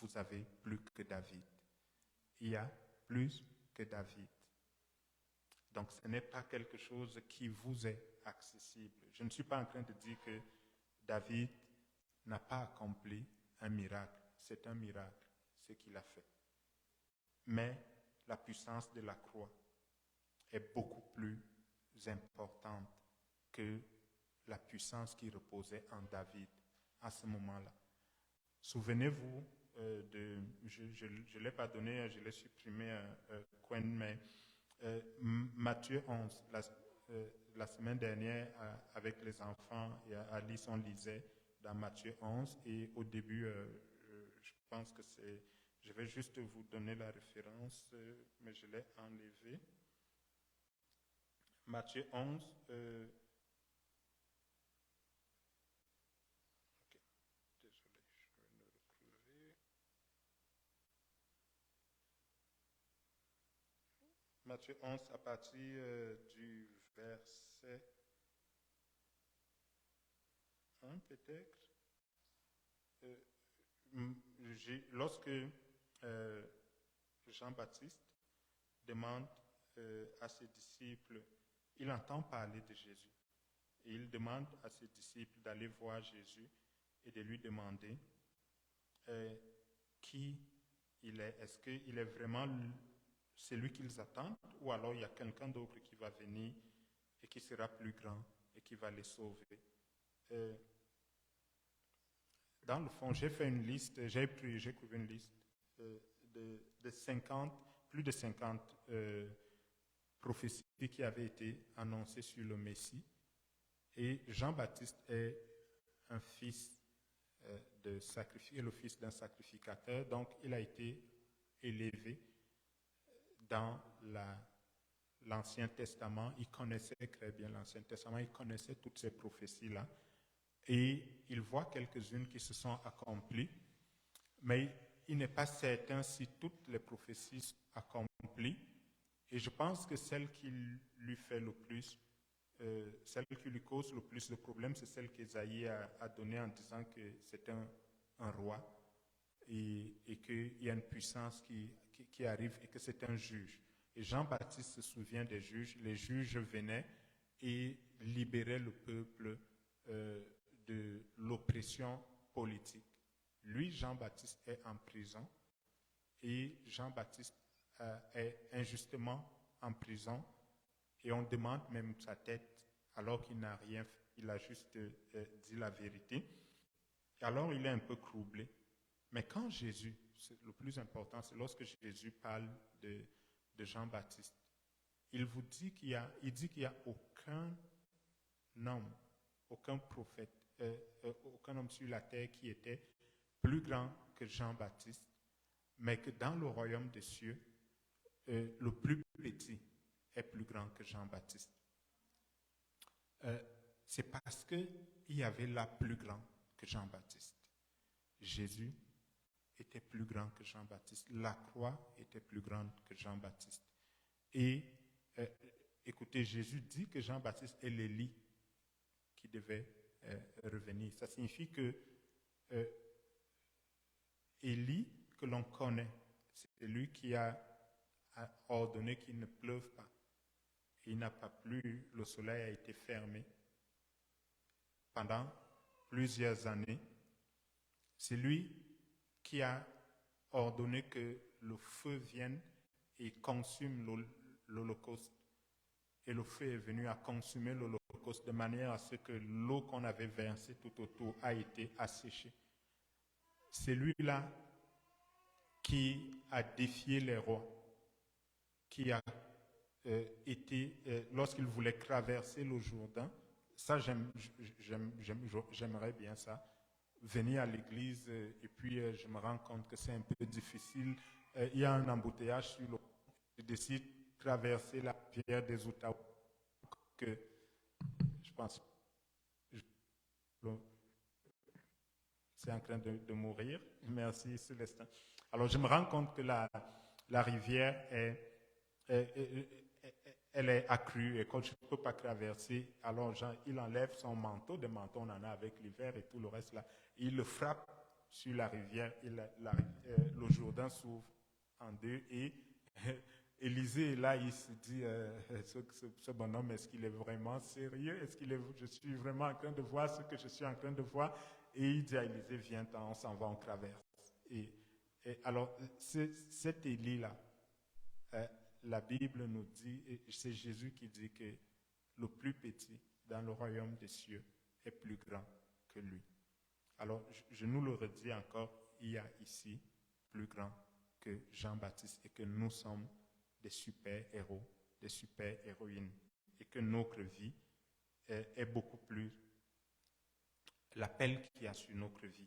Vous avez plus que David. Il y a plus que David. Donc ce n'est pas quelque chose qui vous est accessible. Je ne suis pas en train de dire que David n'a pas accompli un miracle. C'est un miracle, ce qu'il a fait. Mais la puissance de la croix est beaucoup plus importante que la puissance qui reposait en David à ce moment-là. Souvenez-vous je ne l'ai pas donné, je l'ai supprimé, mais Matthieu 11, la semaine dernière, avec les enfants et Alice, on lisait dans Matthieu 11, et au début, je pense que c'est... Je vais juste vous donner la référence, mais je l'ai enlevé. Matthieu 11, Matthieu 11, à partir du verset 1 peut-être. Lorsque Jean-Baptiste demande à ses disciples, il entend parler de Jésus. Et il demande à ses disciples d'aller voir Jésus et de lui demander qui il est. Est-ce qu'il est vraiment celui qu'ils attendent, ou alors il y a quelqu'un d'autre qui va venir et qui sera plus grand et qui va les sauver. Dans le fond, j'ai fait une liste, j'ai trouvé une liste de 50, plus de 50 prophéties qui avaient été annoncées sur le Messie. Et Jean-Baptiste est un fils le fils d'un sacrificateur, donc il a été élevé dans l'Ancien Testament. Il connaissait très bien l'Ancien Testament, il connaissait toutes ces prophéties-là. Et il voit quelques-unes qui se sont accomplies, mais il n'est pas certain si toutes les prophéties sont accomplies. Et je pense que celle qui lui fait le plus, celle qui lui cause le plus de problèmes, c'est celle qu'Ésaïe a donnée en disant que c'est un roi et qu'il y a une puissance qui arrive et que c'est un juge. Et Jean-Baptiste se souvient des juges. Les juges venaient et libéraient le peuple de l'oppression politique. Lui, Jean-Baptiste, est en prison et Jean-Baptiste est injustement en prison et on demande même sa tête alors qu'il n'a rien fait. Il a juste dit la vérité. Alors il est un peu troublé. Mais quand Jésus, le plus important, c'est lorsque Jésus parle de Jean-Baptiste, il dit qu'il n'y a aucun homme, aucun prophète, aucun homme sur la terre qui était plus grand que Jean-Baptiste, mais que dans le royaume des cieux, le plus petit est plus grand que Jean-Baptiste. C'est parce qu'il y avait là plus grand que Jean-Baptiste. Jésus était plus grand que Jean-Baptiste. La croix était plus grande que Jean-Baptiste. Et écoutez, Jésus dit que Jean-Baptiste est l'Élie qui devait revenir. Ça signifie que Élie, que l'on connaît, c'est lui qui a ordonné qu'il ne pleuve pas. Il n'a pas plu, le soleil a été fermé pendant plusieurs années. C'est lui qui a ordonné que le feu vienne et consume l'Holocauste. Et le feu est venu à consumer l'Holocauste de manière à ce que l'eau qu'on avait versée tout autour a été asséchée. C'est lui-là qui a défié les rois, qui a lorsqu'il voulait traverser le Jourdain. Ça, j'aimerais bien ça. Venir à l'église et puis je me rends compte que c'est un peu difficile. Il y a un embouteillage sur le pont. Je décide de traverser la rivière des Outaouais. Que je pense c'est en train de mourir. Merci Célestin. Alors je me rends compte que la rivière elle est accrue et quand je ne peux pas traverser, alors il enlève son manteau, des manteaux on en a avec l'hiver et tout le reste là, il le frappe sur la rivière et le Jourdain s'ouvre en deux et Élisée là, il se dit, ce bonhomme, est-ce qu'il est vraiment sérieux? Je suis vraiment en train de voir ce que je suis en train de voir? Et il dit à Élisée, viens, on s'en va, on traverse. Et alors, cet Élie là, la Bible nous dit, et c'est Jésus qui dit que le plus petit dans le royaume des cieux est plus grand que lui. Alors, je nous le redis encore, il y a ici plus grand que Jean-Baptiste et que nous sommes des super-héros, des super-héroïnes et que notre vie est beaucoup plus, l'appel qu'il y a sur notre vie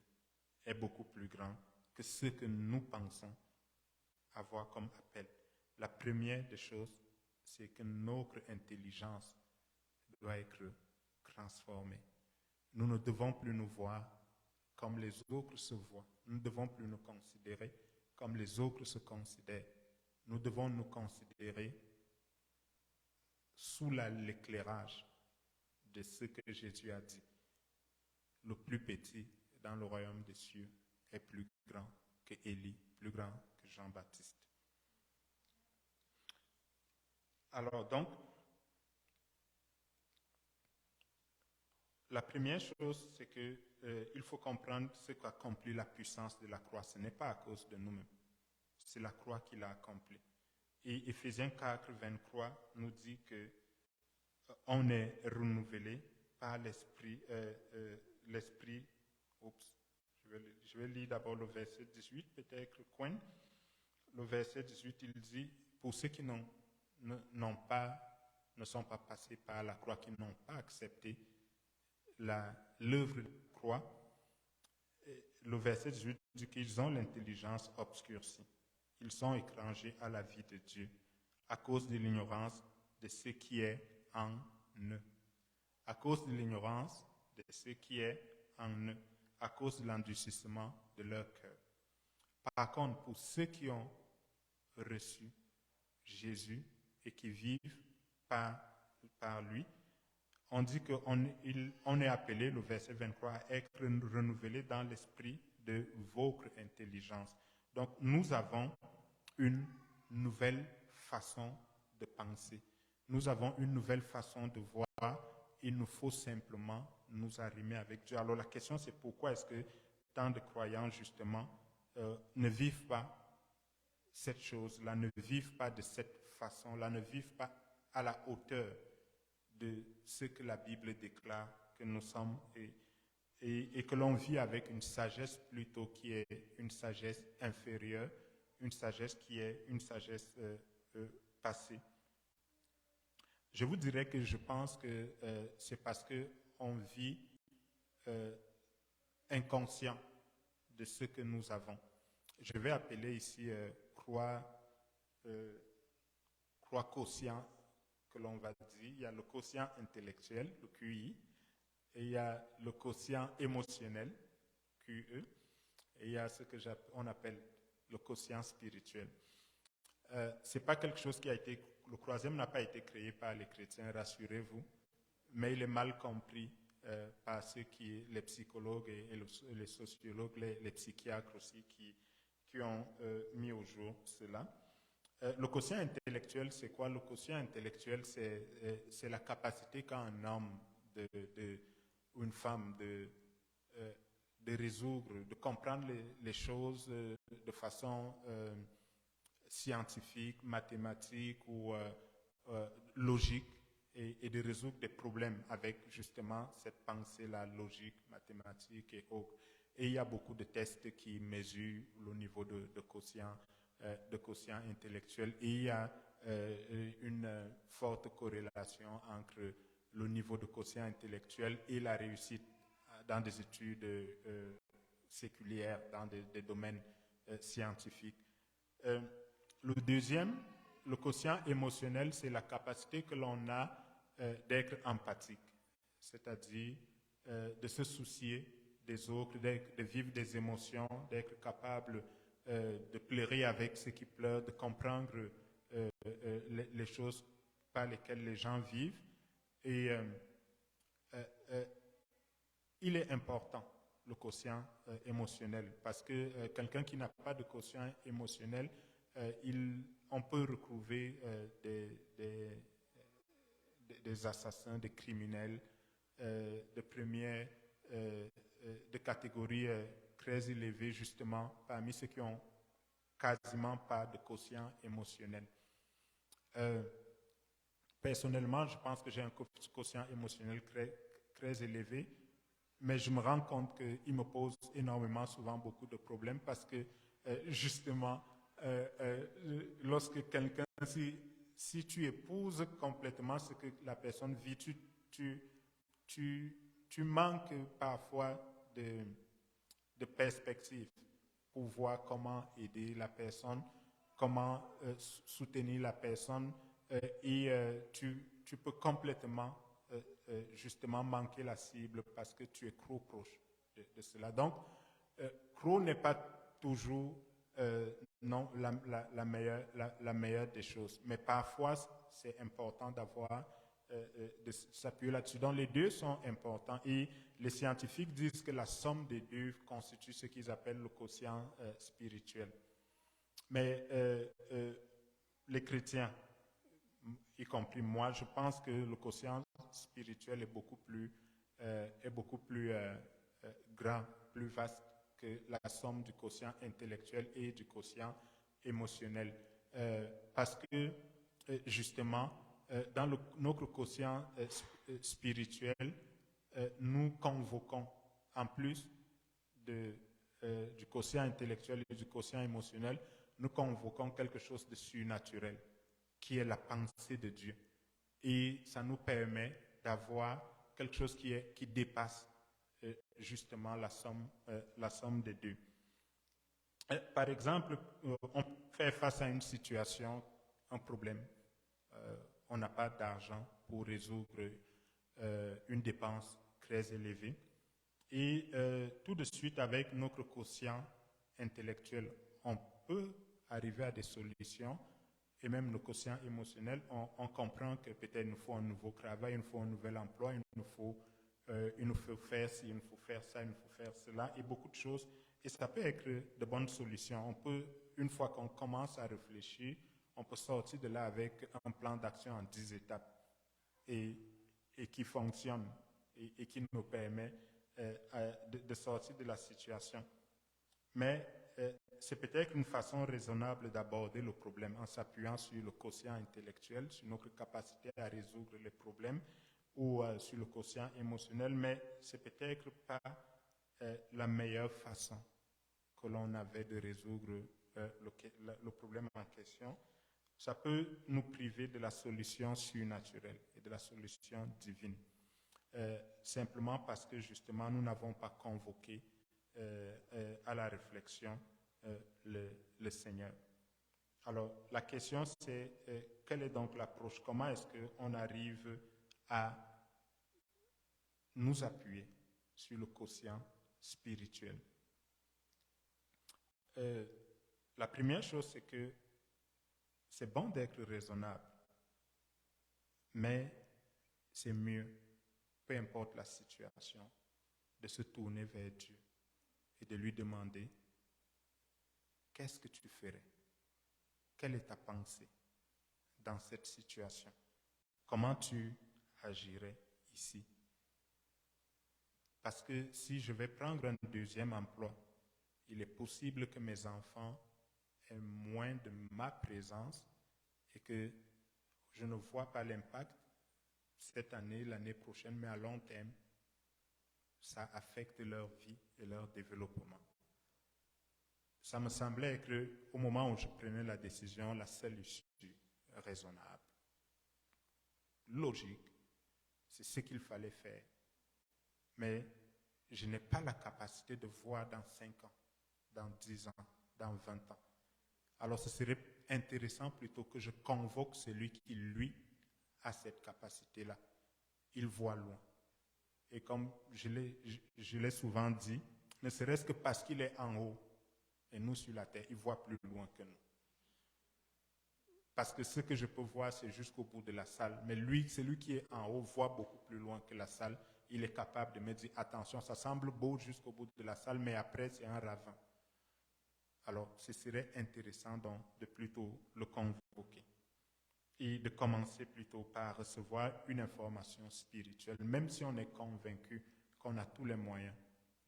est beaucoup plus grand que ce que nous pensons avoir comme appel. La première des choses, c'est que notre intelligence doit être transformée. Nous ne devons plus nous voir comme les autres se voient. Nous ne devons plus nous considérer comme les autres se considèrent. Nous devons nous considérer sous l'éclairage de ce que Jésus a dit. Le plus petit dans le royaume des cieux est plus grand que Élie, plus grand que Jean-Baptiste. Alors donc, la première chose, c'est qu'il faut comprendre ce qu'accomplit la puissance de la croix. Ce n'est pas à cause de nous-mêmes. C'est la croix qui l'a accompli. Et Éphésiens 4, 23 nous dit qu'on est renouvelé par l'Esprit. Je vais lire d'abord le verset 18, peut-être Coin. Le verset 18, il dit, pour ceux qui ne sont pas passés par la croix, qui n'ont pas accepté l'œuvre de croix, le verset 18 dit qu'ils ont l'intelligence obscurcie. Ils sont étrangers à la vie de Dieu à cause de l'ignorance de ce qui est en eux. À cause de l'ignorance de ce qui est en eux, à cause de l'endurcissement de leur cœur. Par contre, pour ceux qui ont reçu Jésus et qui vivent par lui, on dit qu'on est appelé, le verset 23, à être renouvelé dans l'esprit de votre intelligence. Donc, nous avons une nouvelle façon de penser. Nous avons une nouvelle façon de voir. Il nous faut simplement nous arrimer avec Dieu. Alors, la question, c'est pourquoi est-ce que tant de croyants, justement, ne vivent pas cette chose-là, ne vivent pas de cette façon-là, ne vivent pas à la hauteur de ce que la Bible déclare que nous sommes et que l'on vit avec une sagesse plutôt qui est une sagesse inférieure, une sagesse qui est une sagesse passée. Je vous dirais que je pense que c'est parce qu'on vit inconscient de ce que nous avons. Je vais appeler ici croix quotient que l'on va dire. Il y a le quotient intellectuel, le QI, et il y a le quotient émotionnel, QE, et il y a ce qu'on appelle le quotient spirituel. Ce n'est pas quelque chose qui a été... Le troisième n'a pas été créé par les chrétiens, rassurez-vous, mais il est mal compris par ceux les psychologues et les sociologues, les psychiatres aussi, qui ont mis au jour cela. Le quotient intellectuel, c'est quoi? Le quotient intellectuel, c'est la capacité qu'a un homme ou une femme de résoudre, de comprendre les choses de façon scientifique, mathématique ou logique et de résoudre des problèmes avec justement cette pensée-là, logique, mathématique et autres. Et il y a beaucoup de tests qui mesurent le niveau de quotient intellectuel. Et il y a une forte corrélation entre le niveau de quotient intellectuel et la réussite dans des études séculières, dans des domaines scientifiques. Le deuxième, le quotient émotionnel, c'est la capacité que l'on a d'être empathique, c'est-à-dire de se soucier des autres, de vivre des émotions, d'être capable de pleurer avec ceux qui pleurent, de comprendre les choses par lesquels les gens vivent. Et il est important, le quotient émotionnel, parce que quelqu'un qui n'a pas de quotient émotionnel, on peut retrouver des assassins, des criminels de catégories très élevées, justement, parmi ceux qui ont quasiment pas de quotient émotionnel. Personnellement, je pense que j'ai un quotient émotionnel très élevé, mais je me rends compte qu'il me pose énormément, souvent, beaucoup de problèmes parce que, justement, lorsque quelqu'un, si tu épouses complètement ce que la personne vit, tu manques parfois de perspective pour voir comment aider la personne, comment soutenir la personne, et tu peux complètement justement manquer la cible parce que tu es trop proche de cela. Donc, trop n'est pas toujours non, la meilleure des choses, mais parfois c'est important d'avoir de s'appuyer là-dessus. Donc, les deux sont importants et les scientifiques disent que la somme des deux constitue ce qu'ils appellent le quotient spirituel. Mais les chrétiens, y compris moi, je pense que le quotient spirituel est beaucoup plus grand, plus vaste que la somme du quotient intellectuel et du quotient émotionnel. Parce que, justement, dans notre quotient spirituel, nous convoquons, en plus du quotient intellectuel et du quotient émotionnel, nous convoquons quelque chose de surnaturel, qui est la pensée de Dieu. Et ça nous permet d'avoir quelque chose qui dépasse justement la somme des deux. Par exemple, on fait face à une situation, un problème. On n'a pas d'argent pour résoudre une dépense très élevée. Et tout de suite, avec notre quotient intellectuel, on peut arriver à des solutions. Et même le quotient émotionnel, on comprend que peut-être il nous faut un nouveau travail, il nous faut un nouvel emploi, il nous faut faire ci, il nous faut faire ça, il nous faut faire cela, et beaucoup de choses. Et ça peut être de bonnes solutions. On peut, une fois qu'on commence à réfléchir, on peut sortir de là avec un plan d'action en 10 étapes et qui fonctionne et qui nous permet de sortir de la situation. Mais c'est peut-être une façon raisonnable d'aborder le problème en s'appuyant sur le quotient intellectuel, sur notre capacité à résoudre les problèmes ou sur le quotient émotionnel, mais c'est peut-être pas la meilleure façon que l'on avait de résoudre le problème en question. Ça peut nous priver de la solution surnaturelle et de la solution divine, simplement parce que justement nous n'avons pas convoqué à la réflexion le Seigneur. Alors, la question c'est, quelle est donc l'approche? Comment est-ce qu'on arrive à nous appuyer sur le quotient spirituel? La première chose, c'est que c'est bon d'être raisonnable, mais c'est mieux, peu importe la situation, de se tourner vers Dieu et de lui demander: qu'est-ce que tu ferais? Quelle est ta pensée dans cette situation? Comment tu agirais ici? Parce que si je vais prendre un deuxième emploi, il est possible que mes enfants aient moins de ma présence et que je ne vois pas l'impact cette année, l'année prochaine, mais à long terme, ça affecte leur vie et leur développement. Ça me semblait être, au moment où je prenais la décision, la seule issue raisonnable, logique. C'est ce qu'il fallait faire. Mais je n'ai pas la capacité de voir dans 5 ans, dans 10 ans, dans 20 ans. Alors ce serait intéressant plutôt que je convoque celui qui, lui, a cette capacité-là. Il voit loin. Et comme je l'ai souvent dit, ne serait-ce que parce qu'il est en haut et nous sur la terre, il voit plus loin que nous. Parce que ce que je peux voir, c'est jusqu'au bout de la salle. Mais lui, celui qui est en haut, voit beaucoup plus loin que la salle. Il est capable de me dire, attention, ça semble beau jusqu'au bout de la salle, mais après, c'est un ravin. Alors, ce serait intéressant donc de plutôt le convoquer et de commencer plutôt par recevoir une information spirituelle, même si on est convaincu qu'on a tous les moyens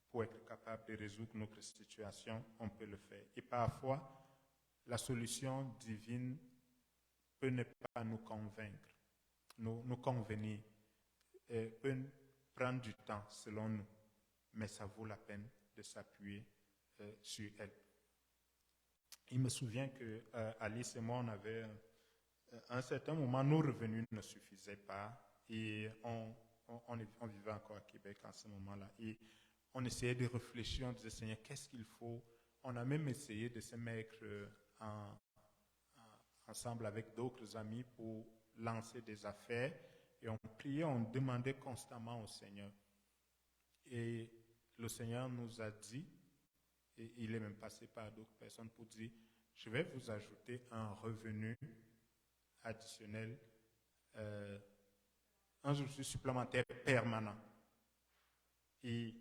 pour être capable de résoudre notre situation, on peut le faire. Et parfois, la solution divine peut ne pas nous convaincre, nous convenir, peut prendre du temps selon nous, mais ça vaut la peine de s'appuyer sur elle. Il me souvient que Alice et moi, on avait à un certain moment, nos revenus ne suffisaient pas et on vivait encore à Québec à ce moment-là. Et on essayait de réfléchir, on disait, Seigneur, qu'est-ce qu'il faut? On a même essayé de se mettre ensemble avec d'autres amis pour lancer des affaires. Et on priait, on demandait constamment au Seigneur. Et le Seigneur nous a dit, et il est même passé par d'autres personnes pour dire, je vais vous ajouter un revenu additionnel, un revenu supplémentaire permanent. Et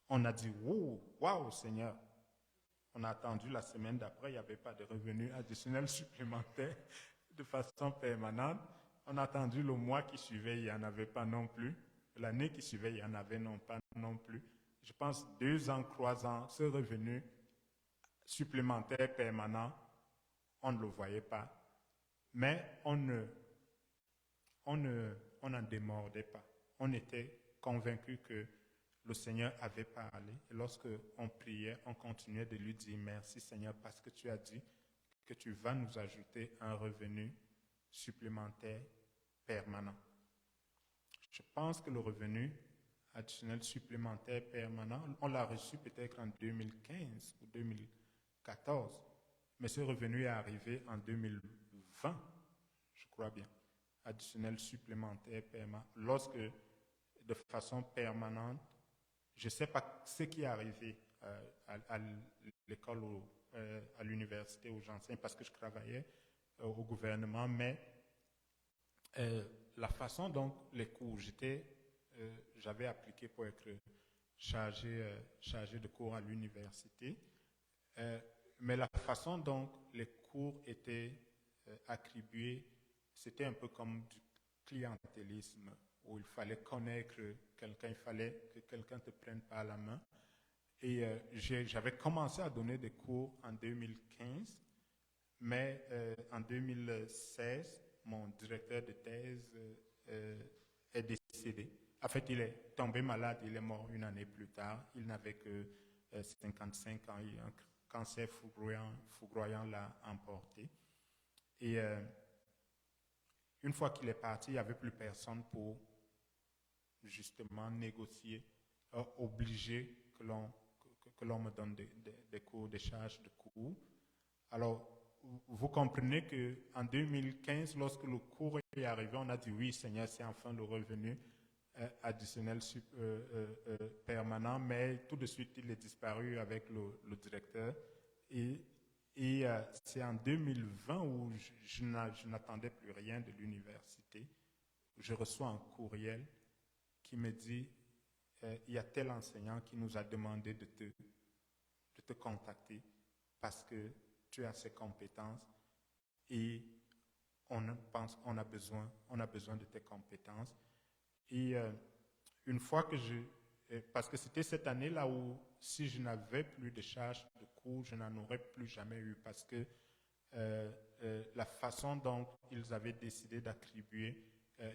on a dit, wow, Seigneur. On a attendu la semaine d'après, il n'y avait pas de revenu additionnel supplémentaire de façon permanente. On a attendu le mois qui suivait, il n'y en avait pas non plus. L'année qui suivait, il n'y en avait pas non plus. Je pense 2 ans, 3 ans, ce revenu supplémentaire permanent, on ne le voyait pas. Mais on n'en démordait pas. On était convaincus que le Seigneur avait parlé. Et lorsque on priait, on continuait de lui dire merci Seigneur parce que tu as dit que tu vas nous ajouter un revenu supplémentaire permanent. Je pense que le revenu additionnel supplémentaire permanent, on l'a reçu peut-être en 2015 ou 2014, mais ce revenu est arrivé en 2020, je crois bien, additionnel supplémentaire permanent, lorsque de façon permanente, je ne sais pas ce qui est arrivé à l'école, à l'université où j'enseigne, parce que je travaillais au gouvernement, mais la façon dont les cours, j'avais appliqué pour être chargé de cours à l'université, mais la façon dont les cours étaient attribués, c'était un peu comme du clientélisme, où il fallait connaître quelqu'un, il fallait que quelqu'un te prenne par la main. Et j'avais commencé à donner des cours en 2015, mais en 2016, mon directeur de thèse est décédé. En fait, il est tombé malade, il est mort 1 année plus tard. Il n'avait que 55 ans, un cancer foudroyant l'a emporté. Et une fois qu'il est parti, il n'y avait plus personne pour justement négocier, obliger que l'on me donne des cours, des charges de cours. Alors, vous comprenez qu'en 2015, lorsque le cours est arrivé, on a dit oui, Seigneur, c'est enfin le revenu additionnel permanent, mais tout de suite, il est disparu avec le directeur. Et c'est en 2020 où je n'attendais plus rien de l'université. Je reçois un courriel qui me dit il y a tel enseignant qui nous a demandé de te contacter parce que tu as ces compétences et on a besoin de tes compétences. Et une fois que parce que c'était cette année-là où si je n'avais plus de charges de cours, je n'en aurais plus jamais eu parce que la façon dont ils avaient décidé d'attribuer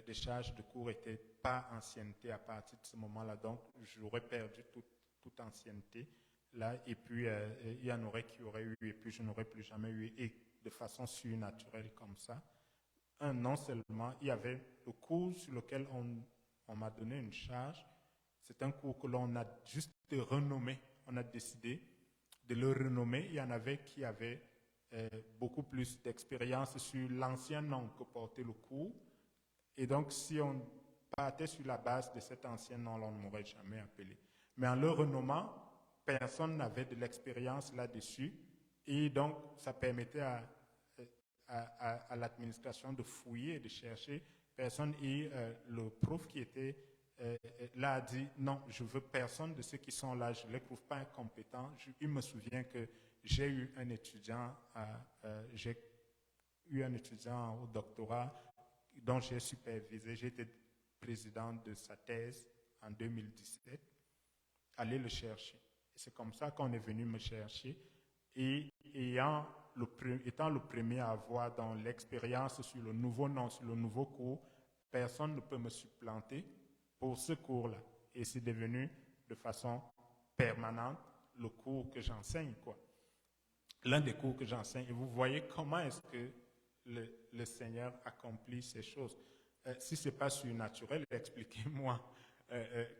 des charges de cours n'était pas ancienneté à partir de ce moment-là. Donc, j'aurais perdu toute ancienneté là et puis il y en aurait qui auraient eu et puis je n'aurais plus jamais eu et de façon surnaturelle comme ça. Non seulement, il y avait le cours sur lequel on m'a donné une charge. C'est un cours que l'on a juste renommé. On a décidé de le renommer. Il y en avait qui avaient beaucoup plus d'expérience sur l'ancien nom que portait le cours. Et donc, si on partait sur la base de cet ancien nom, on ne m'aurait jamais appelé. Mais en le renommant, personne n'avait de l'expérience là-dessus. Et donc, ça permettait à l'administration de fouiller, de chercher personne. Et le prof qui était là a dit non, je veux personne de ceux qui sont là, je ne les trouve pas incompétents. Il me souvient que j'ai eu un étudiant au doctorat dont j'ai supervisé, j'ai été président de sa thèse en 2017. Allez le chercher. C'est comme ça qu'on est venu me chercher. Et étant le premier à avoir dans l'expérience sur le nouveau nom, sur le nouveau cours, personne ne peut me supplanter pour ce cours-là. Et c'est devenu de façon permanente le cours que j'enseigne, quoi. L'un des cours que j'enseigne. Et vous voyez comment est-ce que le Seigneur accomplit ces choses. Si ce n'est pas surnaturel, expliquez-moi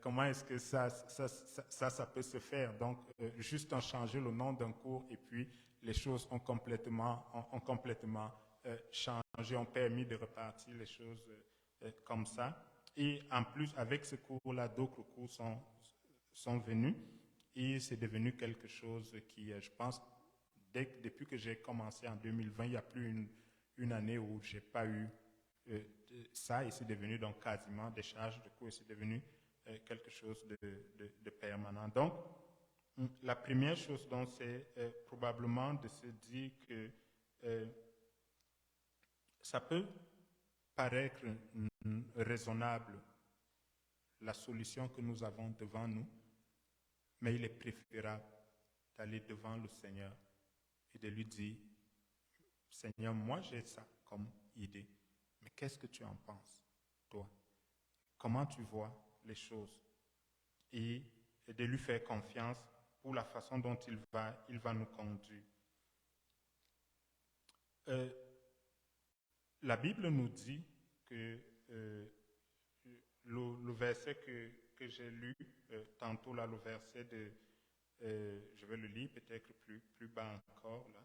comment est-ce que ça peut se faire. Donc, juste en changer le nom d'un cours et puis les choses ont complètement changé, ont permis de repartir les choses comme ça. Et en plus, avec ce cours-là, d'autres cours sont venus et c'est devenu quelque chose qui, je pense, depuis que j'ai commencé en 2020, il n'y a plus une année où je n'ai pas eu ça et c'est devenu donc quasiment des charges de cours et c'est devenu quelque chose de permanent. Donc, la première chose, donc, c'est probablement de se dire que ça peut paraître raisonnable, la solution que nous avons devant nous, mais il est préférable d'aller devant le Seigneur et de lui dire, Seigneur, moi j'ai ça comme idée, mais qu'est-ce que tu en penses, toi? Comment tu vois les choses? Et de lui faire confiance pour la façon dont il va nous conduire. La Bible nous dit que le verset que j'ai lu tantôt, là, le verset de... je vais le lire peut-être plus bas encore, là.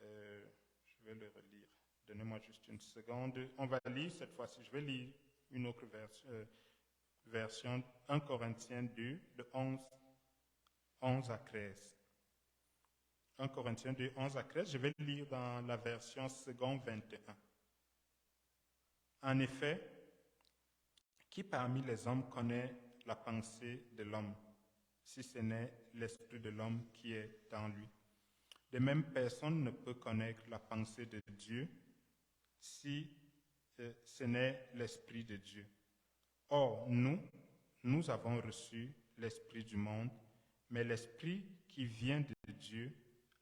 Je vais le relire. Donnez-moi juste une seconde. On va lire cette fois-ci. Je vais lire une autre version 1 Corinthiens 2, de 11 à 13. 1 Corinthiens 2, 11 à 13. Je vais lire dans la version second 21. En effet, qui parmi les hommes connaît la pensée de l'homme, si ce n'est l'esprit de l'homme qui est dans lui? De même, personne ne peut connaître la pensée de Dieu si ce n'est l'esprit de Dieu. Or, nous avons reçu l'esprit du monde, mais l'esprit qui vient de Dieu,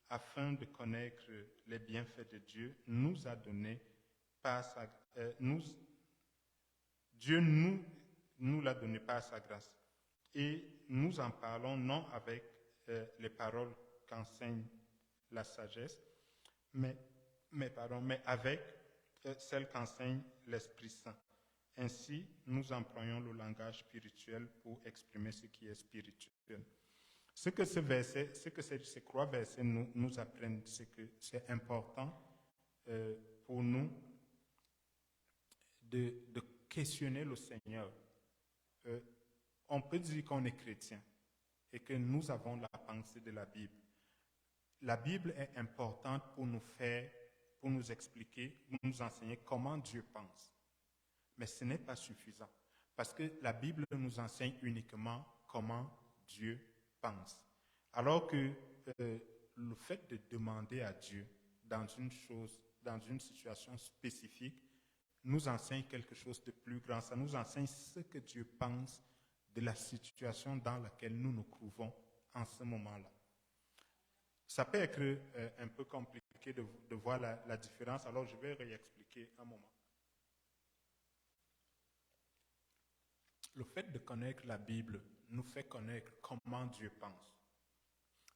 afin de connaître les bienfaits de Dieu, nous a donné par sa Dieu nous l'a donné par sa grâce. Et nous en parlons non avec les paroles qu'enseigne la sagesse, mais avec celle qu'enseigne l'Esprit Saint. Ainsi, nous employons le langage spirituel pour exprimer ce qui est spirituel. Ce que ces 3 versets nous apprennent, c'est que c'est important pour nous de questionner le Seigneur. On peut dire qu'on est chrétien et que nous avons la pensée de la Bible. La Bible est importante pour nous expliquer, pour nous enseigner comment Dieu pense. Mais ce n'est pas suffisant, parce que la Bible nous enseigne uniquement comment Dieu pense. Alors que le fait de demander à Dieu dans une situation spécifique, nous enseigne quelque chose de plus grand. Ça nous enseigne ce que Dieu pense de la situation dans laquelle nous nous trouvons en ce moment-là. Ça peut être un peu compliqué de voir la différence, alors je vais réexpliquer un moment. Le fait de connaître la Bible nous fait connaître comment Dieu pense.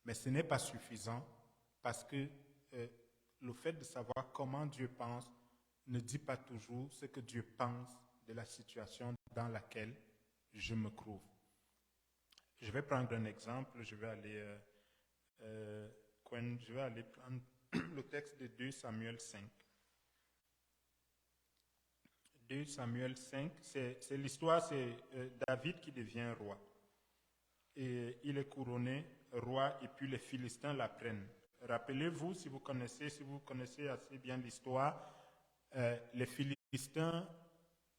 Mais ce n'est pas suffisant parce que le fait de savoir comment Dieu pense ne dit pas toujours ce que Dieu pense de la situation dans laquelle je me trouve. Je vais prendre un exemple, je vais aller prendre le texte de 2 Samuel 5. 2 Samuel 5, c'est l'histoire, c'est David qui devient roi. Et il est couronné roi et puis les Philistins l'apprennent. Rappelez-vous, si vous connaissez assez bien l'histoire, les Philistins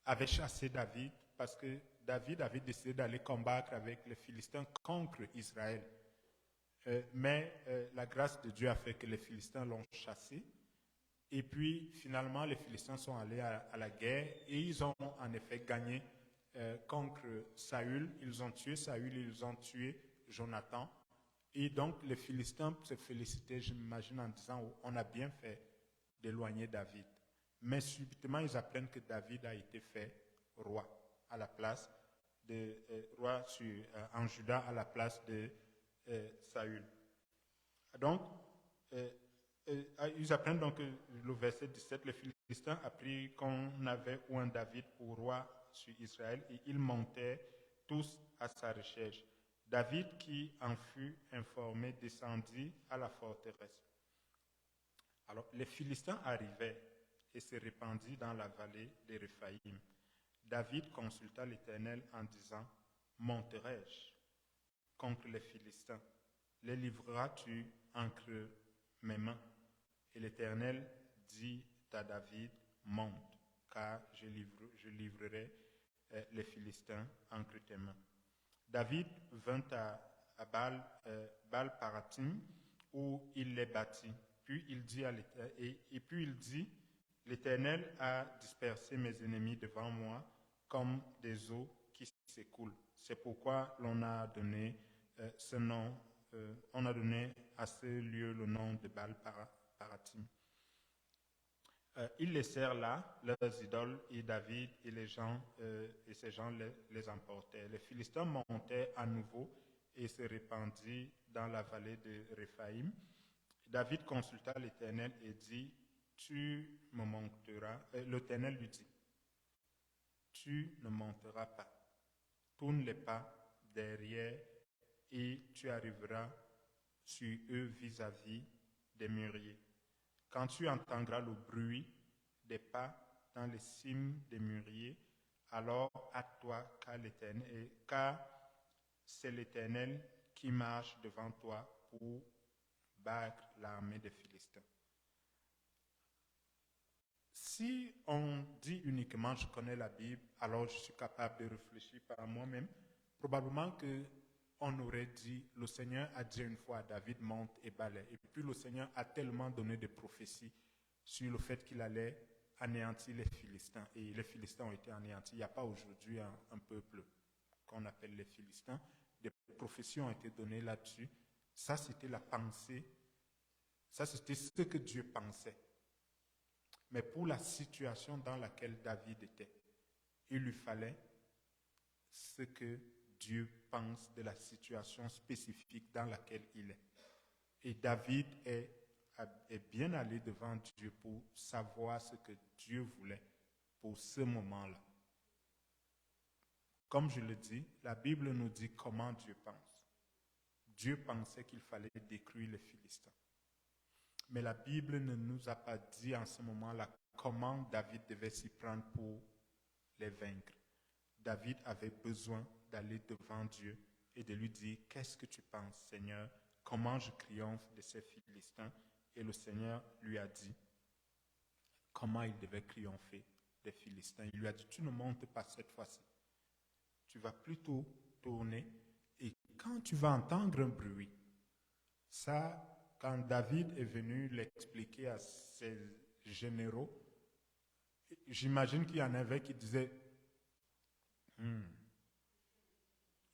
avaient chassé David parce que David avait décidé d'aller combattre avec les Philistins contre Israël. Mais la grâce de Dieu a fait que les Philistins l'ont chassé. Et puis, finalement, les Philistins sont allés à la guerre et ils ont en effet gagné contre Saül. Ils ont tué Saül, ils ont tué Jonathan. Et donc, les Philistins se félicitaient, j'imagine, en disant « On a bien fait d'éloigner David ». Mais subitement, ils apprennent que David a été fait roi à la place de roi en Juda à la place de Saül. Donc, ils apprennent donc le verset 17, les Philistins apprirent qu'on avait un David pour roi sur Israël et ils montaient tous à sa recherche. David, qui en fut informé, descendit à la forteresse. Alors, les Philistins arrivaient et se répandit dans la vallée des Réphaïm. David consulta l'Éternel en disant, « Monterai-je contre les Philistins? Les livreras-tu entre mes mains? » Et l'Éternel dit à David, « Monte, car je livrerai les Philistins entre tes mains. » David vint à Baal-Paratim, où il les bâtit. Puis il dit l'Éternel a dispersé mes ennemis devant moi comme des eaux qui s'écoulent. C'est pourquoi l'on a donné ce nom, on a donné à ce lieu le nom de Baal-Paratim. Ils laissèrent là leurs idoles et David et ces gens les emportèrent. Les Philistins montaient à nouveau et se répandirent dans la vallée de Réphaïm. David consulta l'Éternel et dit, tu me monteras. L'Éternel lui dit, tu ne monteras pas. Tourne les pas derrière et tu arriveras sur eux vis-à-vis des mûriers. Quand tu entendras le bruit des pas dans les cimes des mûriers, alors hâte-toi car c'est l'Éternel qui marche devant toi pour battre l'armée des Philistins. Si on dit uniquement « je connais la Bible », alors je suis capable de réfléchir par moi-même, probablement qu'on aurait dit « le Seigneur a dit une fois à David, monte et balaie ». Et puis le Seigneur a tellement donné de prophéties sur le fait qu'il allait anéantir les Philistins. Et les Philistins ont été anéantis. Il n'y a pas aujourd'hui un peuple qu'on appelle les Philistins. Des prophéties ont été données là-dessus. Ça, c'était la pensée. Ça, c'était ce que Dieu pensait. Mais pour la situation dans laquelle David était, il lui fallait ce que Dieu pense de la situation spécifique dans laquelle il est. Et David est bien allé devant Dieu pour savoir ce que Dieu voulait pour ce moment-là. Comme je le dis, la Bible nous dit comment Dieu pense. Dieu pensait qu'il fallait détruire les Philistins. Mais la Bible ne nous a pas dit en ce moment-là comment David devait s'y prendre pour les vaincre. David avait besoin d'aller devant Dieu et de lui dire « Qu'est-ce que tu penses, Seigneur? Comment je triomphe de ces Philistins ?» Et le Seigneur lui a dit comment il devait triompher des Philistins. Il lui a dit « Tu ne montes pas cette fois-ci. Tu vas plutôt tourner et quand tu vas entendre un bruit, ça... » Quand David est venu l'expliquer à ses généraux, j'imagine qu'il y en avait qui disaient il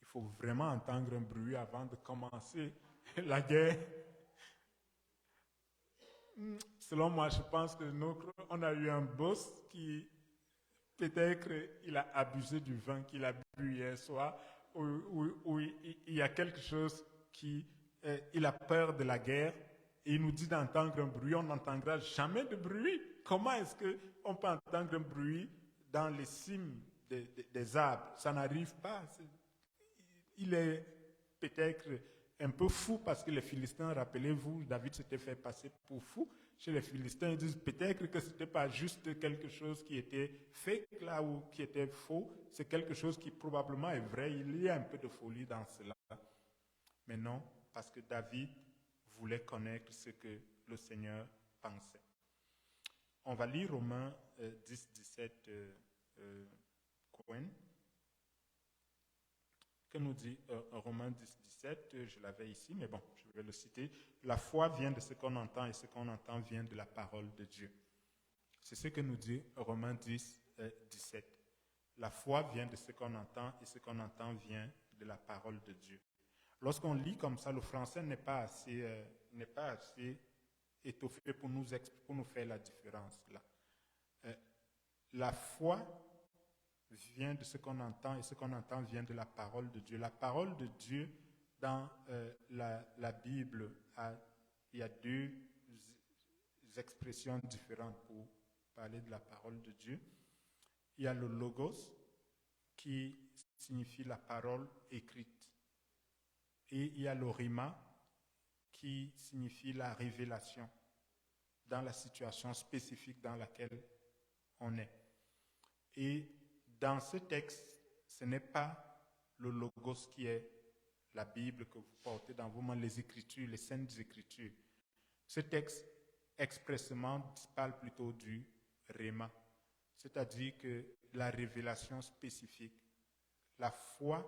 faut vraiment entendre un bruit avant de commencer la guerre. Selon moi, je pense que on a eu un boss qui, peut-être, il a abusé du vin qu'il a bu hier soir, ou il y a quelque chose qui... il a peur de la guerre et il nous dit d'entendre un bruit. On n'entendra jamais de bruit. Comment est-ce qu'on peut entendre un bruit dans les cimes des arbres? Ça n'arrive pas. Il est peut-être un peu fou parce que les Philistins, rappelez-vous, David s'était fait passer pour fou. Chez les Philistins, ils disent peut-être que ce n'était pas juste quelque chose qui était fake là ou qui était faux. C'est quelque chose qui probablement est vrai. Il y a un peu de folie dans cela. Mais non, parce que David voulait connaître ce que le Seigneur pensait. On va lire Romains 10, 17, Cohen. Que nous dit Romains 10, 17, je l'avais ici, mais bon, je vais le citer. La foi vient de ce qu'on entend et ce qu'on entend vient de la parole de Dieu. C'est ce que nous dit Romains 10, 17. La foi vient de ce qu'on entend et ce qu'on entend vient de la parole de Dieu. Lorsqu'on lit comme ça, le français n'est pas assez étoffé pour nous faire la différence là. La foi vient de ce qu'on entend et ce qu'on entend vient de la parole de Dieu. La parole de Dieu dans la Bible, il y a deux expressions différentes pour parler de la parole de Dieu. Il y a le logos qui signifie la parole écrite et il y a le rima qui signifie la révélation dans la situation spécifique dans laquelle on est. Et dans ce texte, ce n'est pas le logos qui est la Bible que vous portez dans vos mains, les Écritures, les Saintes Écritures. Ce texte expressément parle plutôt du rhéma, c'est-à-dire que la révélation spécifique. La foi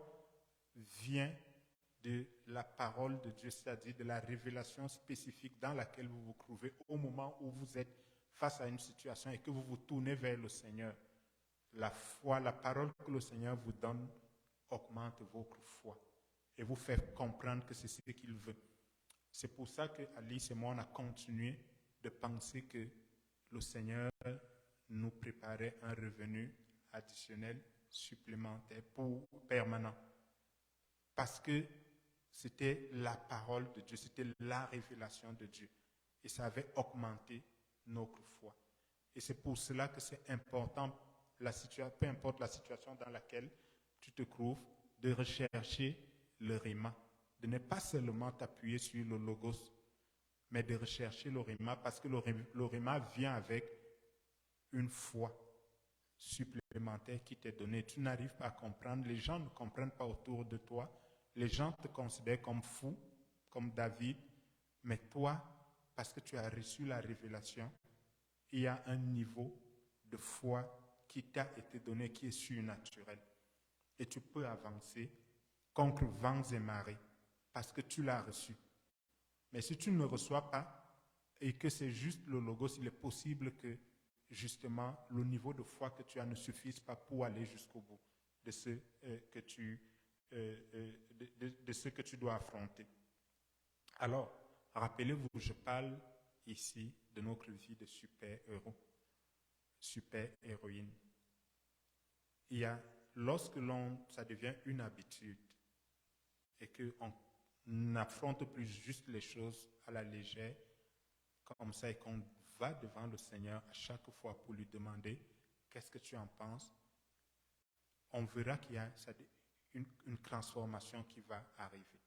vient de la parole de Dieu, c'est-à-dire de la révélation spécifique dans laquelle vous vous trouvez au moment où vous êtes face à une situation et que vous vous tournez vers le Seigneur. La foi, la parole que le Seigneur vous donne augmente votre foi et vous fait comprendre que c'est ce qu'il veut. C'est pour ça que Alice et moi, on a continué de penser que le Seigneur nous préparait un revenu additionnel supplémentaire permanent. Parce que c'était la parole de Dieu, c'était la révélation de Dieu. Et ça avait augmenté notre foi. Et c'est pour cela que c'est important, peu importe la situation dans laquelle tu te trouves, de rechercher le rhéma. De ne pas seulement t'appuyer sur le logos, mais de rechercher le rhéma, parce que le rhéma vient avec une foi supplémentaire qui t'est donnée. Tu n'arrives pas à comprendre, les gens ne comprennent pas autour de toi, les gens te considèrent comme fou, comme David, mais toi, parce que tu as reçu la révélation, il y a un niveau de foi qui t'a été donné, qui est surnaturel. Et tu peux avancer contre vents et marées, parce que tu l'as reçu. Mais si tu ne le reçois pas, et que c'est juste le logos, il est possible que, justement, le niveau de foi que tu as ne suffise pas pour aller jusqu'au bout de ce que tu dois affronter. Alors, rappelez-vous, je parle ici de notre vie de super-héros, super-héroïne. Lorsque ça devient une habitude et qu'on n'affronte plus juste les choses à la légère, comme ça, et qu'on va devant le Seigneur à chaque fois pour lui demander qu'est-ce que tu en penses, on verra qu'il y a une transformation qui va arriver.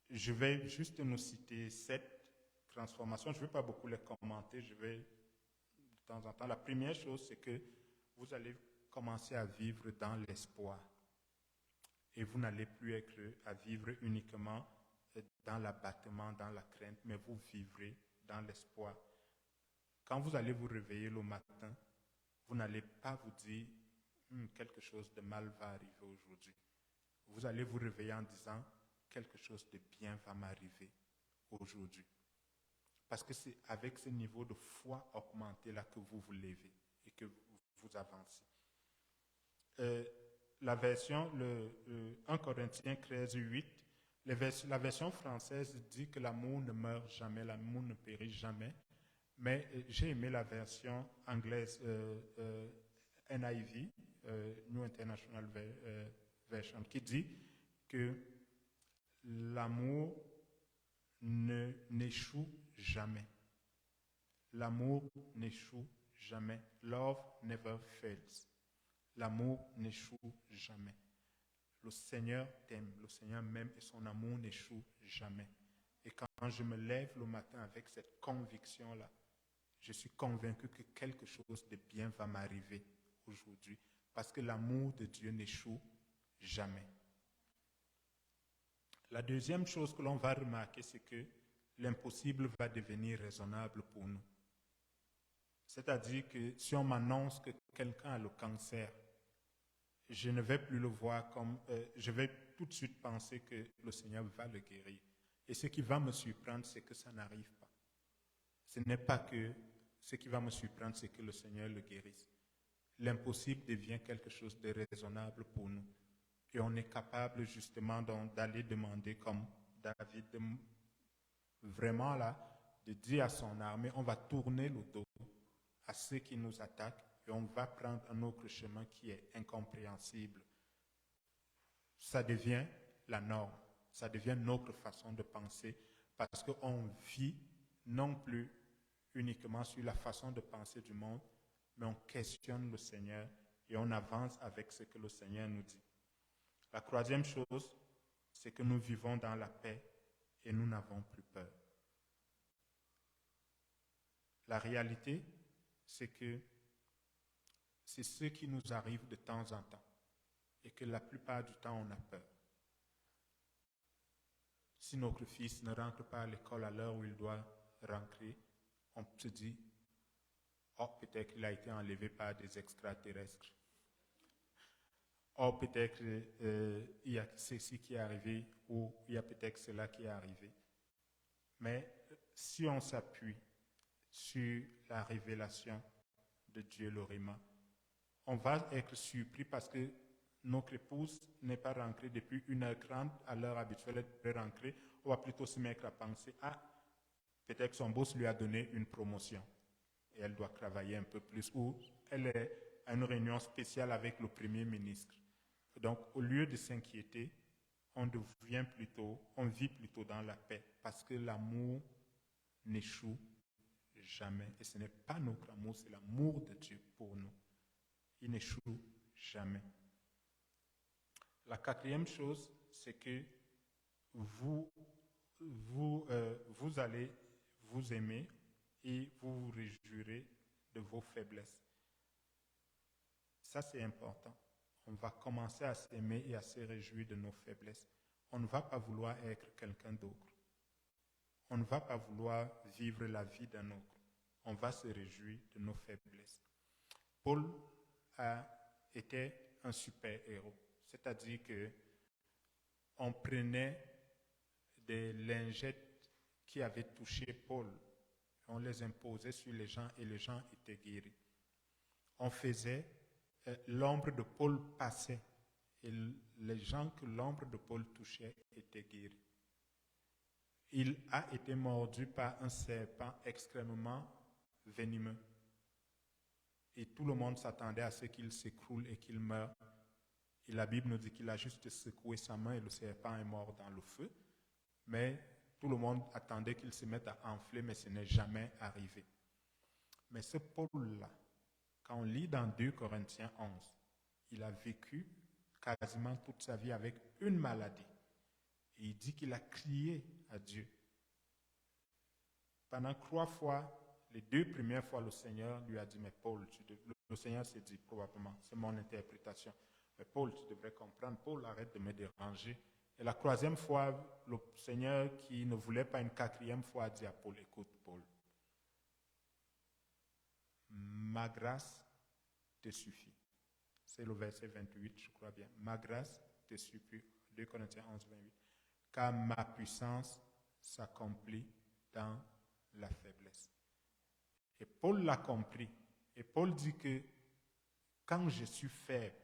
Je vais juste nous citer 7 transformations. Je ne vais pas beaucoup les commenter. Je vais de temps en temps. La première chose, c'est que vous allez commencer à vivre dans l'espoir. Et vous n'allez plus être à vivre uniquement dans l'abattement, dans la crainte, mais vous vivrez dans l'espoir. Quand vous allez vous réveiller le matin, vous n'allez pas vous dire quelque chose de mal va arriver aujourd'hui. Vous allez vous réveiller en disant quelque chose de bien va m'arriver aujourd'hui. Parce que c'est avec ce niveau de foi augmenté là que vous vous levez et que vous avancez. La version, 1 Corinthiens 13, 8, la version française dit que l'amour ne meurt jamais, l'amour ne périt jamais. Mais j'ai aimé la version anglaise NIV, New International Version, qui dit que l'amour n'échoue jamais. L'amour n'échoue jamais. Love never fails. L'amour n'échoue jamais. Le Seigneur t'aime, le Seigneur m'aime et son amour n'échoue jamais. Et quand je me lève le matin avec cette conviction-là, je suis convaincu que quelque chose de bien va m'arriver aujourd'hui. Parce que l'amour de Dieu n'échoue jamais. La deuxième chose que l'on va remarquer, c'est que l'impossible va devenir raisonnable pour nous. C'est-à-dire que si on m'annonce que quelqu'un a le cancer, je ne vais plus le voir comme... je vais tout de suite penser que le Seigneur va le guérir. Et ce qui va me surprendre, c'est que ça n'arrive pas. Ce n'est pas que ce qui va me surprendre, c'est que le Seigneur le guérisse. L'impossible devient quelque chose de raisonnable pour nous. Et on est capable justement d'aller demander comme David, vraiment là, de dire à son armée, on va tourner le dos à ceux qui nous attaquent et on va prendre un autre chemin qui est incompréhensible. Ça devient la norme, ça devient notre façon de penser parce qu'on vit non plus uniquement sur la façon de penser du monde, mais on questionne le Seigneur et on avance avec ce que le Seigneur nous dit. La troisième chose, c'est que nous vivons dans la paix et nous n'avons plus peur. La réalité, c'est que c'est ce qui nous arrive de temps en temps et que la plupart du temps, on a peur. Si notre fils ne rentre pas à l'école à l'heure où il doit rentrer, on se dit, oh, peut-être qu'il a été enlevé par des extraterrestres. Oh, peut-être il y a ceci qui est arrivé ou il y a peut-être cela qui est arrivé. Mais si on s'appuie sur la révélation de Dieu le Réma, on va être surpris parce que notre épouse n'est pas rentrée depuis 1h30 à l'heure habituelle, elle peut rentrer. On va plutôt se mettre à penser, ah, peut-être que son boss lui a donné une promotion et elle doit travailler un peu plus, ou elle est à une réunion spéciale avec le Premier ministre. Donc, au lieu de s'inquiéter, on vit plutôt dans la paix, parce que l'amour n'échoue jamais. Et ce n'est pas notre amour, c'est l'amour de Dieu pour nous. Il n'échoue jamais. La quatrième chose, c'est que vous allez vous aimer et vous vous réjouirez de vos faiblesses. Ça, c'est important. On va commencer à s'aimer et à se réjouir de nos faiblesses. On ne va pas vouloir être quelqu'un d'autre. On ne va pas vouloir vivre la vie d'un autre. On va se réjouir de nos faiblesses. Paul était un super-héros. C'est-à-dire qu'on prenait des lingettes qui avaient touché Paul. On les imposait sur les gens et les gens étaient guéris. On faisait... l'ombre de Paul passait et les gens que l'ombre de Paul touchait étaient guéris. Il a été mordu par un serpent extrêmement venimeux. Et tout le monde s'attendait à ce qu'il s'écroule et qu'il meure. Et la Bible nous dit qu'il a juste secoué sa main et le serpent est mort dans le feu. Mais tout le monde attendait qu'il se mette à enfler, mais ce n'est jamais arrivé. Mais ce Paul-là, quand on lit dans 2 Corinthiens 11, il a vécu quasiment toute sa vie avec une maladie. Et il dit qu'il a crié à Dieu. Pendant 3 fois, les 2 premières fois, le Seigneur lui a dit, mais Paul, le Seigneur s'est dit probablement, c'est mon interprétation, mais Paul, tu devrais comprendre, Paul, arrête de me déranger. Et la 3e fois, le Seigneur qui ne voulait pas une 4e fois a dit à Paul, écoute Paul, ma grâce te suffit. C'est le verset 28, je crois bien. Ma grâce te suffit. 2 Corinthiens 11, 28. Car ma puissance s'accomplit dans la faiblesse. Et Paul l'a compris. Et Paul dit que quand je suis faible,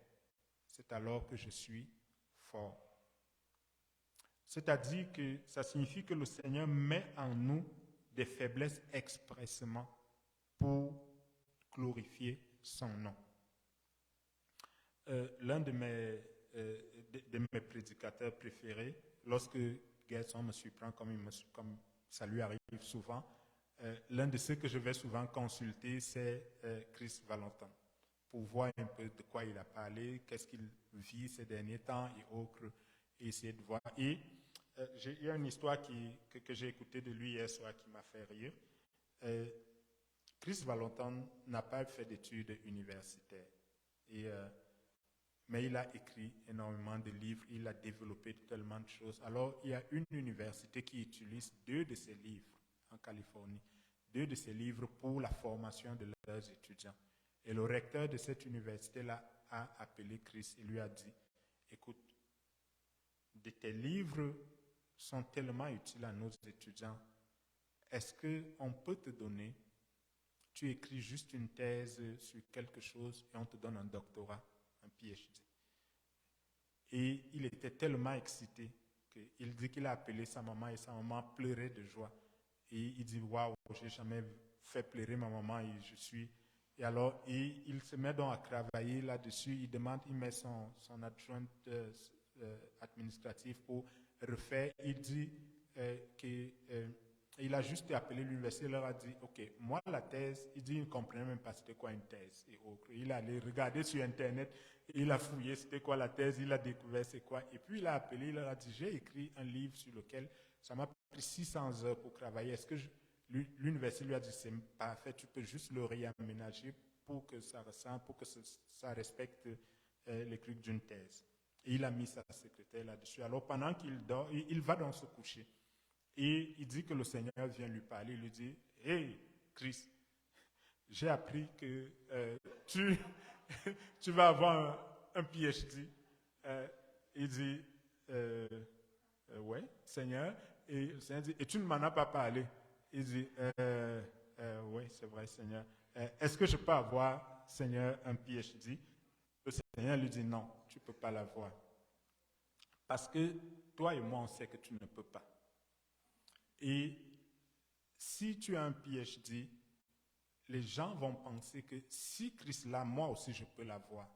c'est alors que je suis fort. C'est-à-dire que ça signifie que le Seigneur met en nous des faiblesses expressément pour glorifier son nom. L'un de mes prédicateurs préférés, lorsque Gerson me surprend comme ça lui arrive souvent, l'un de ceux que je vais souvent consulter, c'est Chris Valentin, pour voir un peu de quoi il a parlé, qu'est-ce qu'il vit ces derniers temps et autres, et essayer de voir. Et il y a une histoire que j'ai écoutée de lui hier soir qui m'a fait rire. Chris Valentin n'a pas fait d'études universitaires. mais il a écrit énormément de livres, il a développé tellement de choses. Alors, il y a une université qui utilise 2 de ses livres en Californie, 2 de ses livres pour la formation de leurs étudiants. Et le recteur de cette université-là a appelé Chris et lui a dit, écoute, tes livres sont tellement utiles à nos étudiants, est-ce qu'on peut te donner, tu écris juste une thèse sur quelque chose et on te donne un doctorat, un PhD. Et il était tellement excité qu'il dit qu'il a appelé sa maman et sa maman pleurait de joie. Et il dit, waouh, j'ai jamais fait pleurer ma maman et je suis... Et alors, il se met donc à travailler là-dessus, il met son adjoint administratif pour refaire. Il dit qu'il a juste appelé l'université, il leur a dit, ok, moi la thèse, il dit, il ne comprenait même pas c'était quoi une thèse. Et il allait regarder sur Internet, il a fouillé c'était quoi la thèse, il a découvert c'est quoi. Et puis il a appelé, il leur a dit, j'ai écrit un livre sur lequel ça m'a pris 600 heures pour travailler. Est-ce que l'université lui a dit, c'est parfait, tu peux juste le réaménager pour que ça ressemble, pour que ça respecte les trucs d'une thèse. Et il a mis sa secrétaire là-dessus. Alors pendant qu'il dort, il va donc se coucher. Et il dit que le Seigneur vient lui parler. Il lui dit, « Hey, Chris, j'ai appris que tu vas avoir un PhD. » Il dit, « Ouais, Seigneur. » Et le Seigneur dit, « Et tu ne m'en as pas parlé. » Il dit, oui, c'est vrai, Seigneur. Est-ce que je peux avoir, Seigneur, un PhD? Le Seigneur lui dit, non, tu ne peux pas l'avoir. Parce que toi et moi, on sait que tu ne peux pas. Et si tu as un PhD, les gens vont penser que si Christ l'a, moi aussi, je peux l'avoir.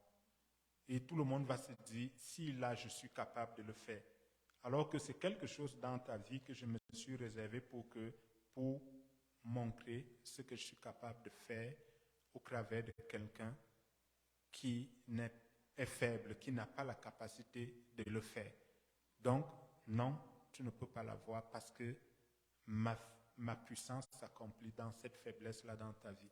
Et tout le monde va se dire, s'il l'a, je suis capable de le faire. Alors que c'est quelque chose dans ta vie que je me suis réservé pour montrer ce que je suis capable de faire au travers de quelqu'un qui est faible, qui n'a pas la capacité de le faire. Donc, non, tu ne peux pas l'avoir parce que ma puissance s'accomplit dans cette faiblesse-là dans ta vie.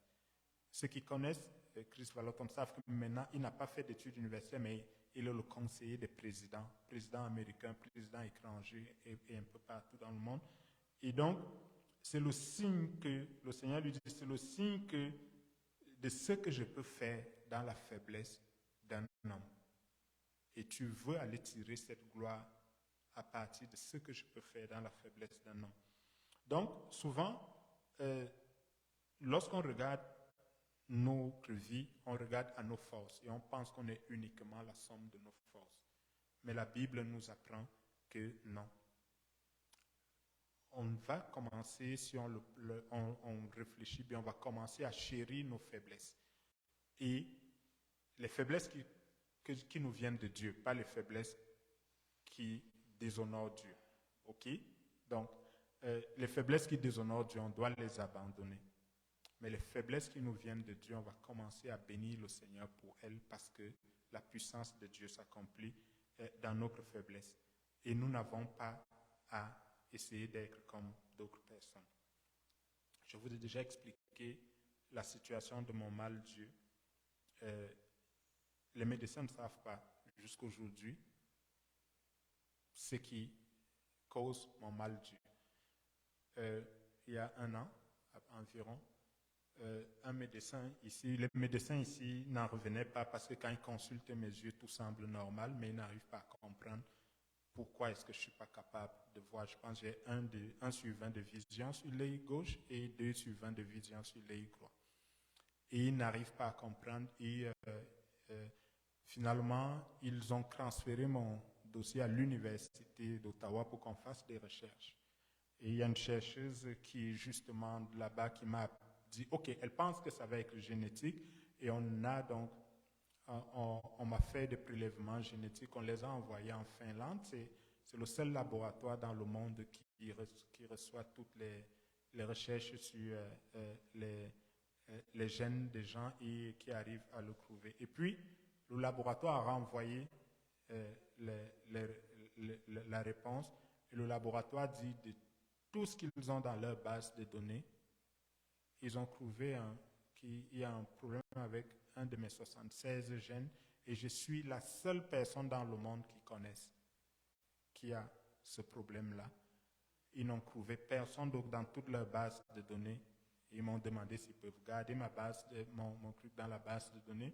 Ceux qui connaissent Chris Vallotton savent que maintenant, il n'a pas fait d'études universitaires, mais il est le conseiller des présidents américains, présidents étrangers et un peu partout dans le monde. Et donc, c'est le signe que, le Seigneur lui dit, c'est le signe de ce que je peux faire dans la faiblesse d'un homme. Et tu veux aller tirer cette gloire à partir de ce que je peux faire dans la faiblesse d'un homme. Donc, souvent, lorsqu'on regarde notre vie, on regarde à nos forces et on pense qu'on est uniquement la somme de nos forces. Mais la Bible nous apprend que non. On va commencer, si on réfléchit bien, on va commencer à chérir nos faiblesses. Et les faiblesses qui nous viennent de Dieu, pas les faiblesses qui déshonorent Dieu. OK? Donc, les faiblesses qui déshonorent Dieu, on doit les abandonner. Mais les faiblesses qui nous viennent de Dieu, on va commencer à bénir le Seigneur pour elles parce que la puissance de Dieu s'accomplit dans notre faiblesse. Et nous n'avons pas à essayer d'être comme d'autres personnes. Je vous ai déjà expliqué la situation de mon mal Dieu. Les médecins ne savent pas jusqu'aujourd'hui ce qui cause mon mal Dieu. Il y a 1 an environ, un médecin ici, les médecins ici n'en revenaient pas parce que quand ils consultent mes yeux, tout semble normal, mais ils n'arrivent pas à comprendre pourquoi est-ce que je ne suis pas capable de voir. Je pense que j'ai 1 sur 20 de vision sur l'œil gauche et 2 sur 20 de vision sur l'œil droit. Et ils n'arrivent pas à comprendre et finalement, ils ont transféré mon dossier à l'université d'Ottawa pour qu'on fasse des recherches. Et il y a une chercheuse qui est justement là-bas qui m'a dit, OK, elle pense que ça va être génétique et on m'a fait des prélèvements génétiques, on les a envoyés en Finlande. C'est le seul laboratoire dans le monde qui reçoit toutes les recherches sur les gènes des gens et qui arrive à le trouver. Et puis, le laboratoire a renvoyé la réponse et le laboratoire dit de tout ce qu'ils ont dans leur base de données, ils ont trouvé qu'il y a un problème avec un de mes 76 gènes Et je suis la seule personne dans le monde qui connaisse qui a ce problème-là. Ils n'ont trouvé personne d'autre dans toute leur base de données. Ils m'ont demandé s'ils peuvent garder mon truc dans la base de données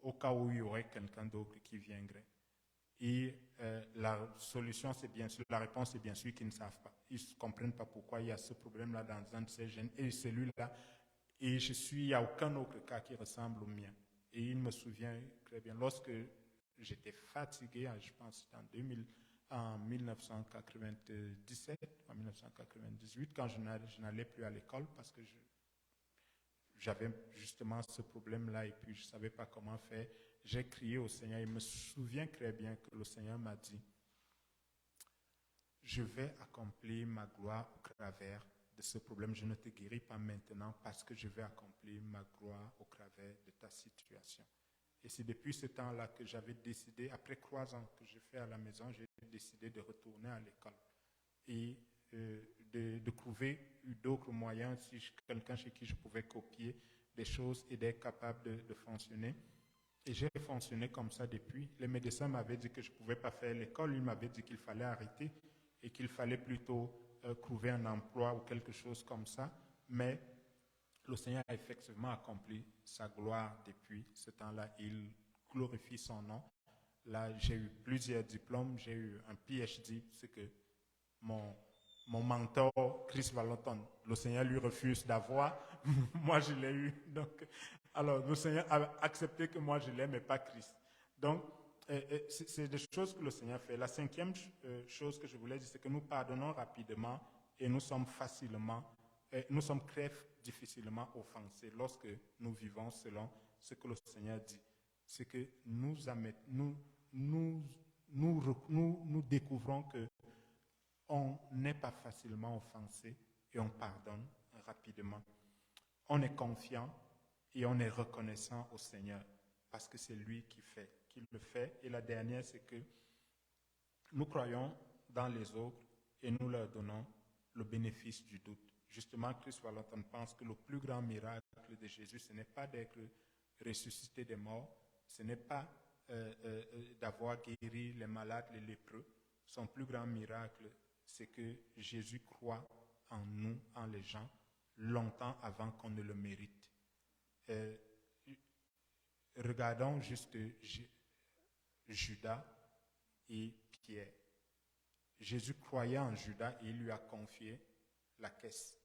au cas où il y aurait quelqu'un d'autre qui viendrait. Et la solution, c'est bien sûr, la réponse, c'est bien sûr qu'ils ne savent pas. Ils ne comprennent pas pourquoi il y a ce problème-là dans un de ces gènes et celui-là. Et il n'y a aucun autre cas qui ressemble au mien. Et il me souvient très bien, lorsque j'étais fatigué, je pense en 1997, en 1998, quand je n'allais plus à l'école parce que j'avais justement ce problème-là et puis je ne savais pas comment faire. J'ai crié au Seigneur. Il me souvient très bien que le Seigneur m'a dit, je vais accomplir ma gloire au travers de ce problème. Je ne te guéris pas maintenant parce que je vais accomplir ma gloire au travers de ta situation. Et c'est depuis ce temps-là que j'avais décidé, après 3 ans que je fais à la maison, j'ai décidé de retourner à l'école et de trouver d'autres moyens, quelqu'un chez qui je pouvais copier des choses et d'être capable de fonctionner. Et j'ai fonctionné comme ça depuis. Les médecins m'avaient dit que je ne pouvais pas faire l'école, ils m'avaient dit qu'il fallait arrêter et qu'il fallait plutôt trouver un emploi ou quelque chose comme ça. Mais le Seigneur a effectivement accompli sa gloire depuis ce temps-là. Il glorifie son nom. Là, j'ai eu plusieurs diplômes. J'ai eu un PhD, ce que mon mentor, Chris Valentin, le Seigneur lui refuse d'avoir. Moi, je l'ai eu. Donc, alors, le Seigneur a accepté que moi, je l'ai, mais pas Chris. Donc, c'est des choses que le Seigneur fait. La 5e chose que je voulais dire, c'est que nous pardonnons rapidement et nous sommes très difficilement offensés lorsque nous vivons selon ce que le Seigneur dit. C'est que nous découvrons que on n'est pas facilement offensé et on pardonne rapidement. On est confiant et on est reconnaissant au Seigneur parce que c'est lui qui le fait. Et la dernière, c'est que nous croyons dans les autres et nous leur donnons le bénéfice du doute. Justement, Chris Valentin pense que le plus grand miracle de Jésus, ce n'est pas d'être ressuscité des morts, ce n'est pas d'avoir guéri les malades, les lépreux. Son plus grand miracle, c'est que Jésus croit en nous, en les gens, longtemps avant qu'on ne le mérite. Regardons juste Judas et Pierre. Jésus croyait en Judas et il lui a confié la caisse.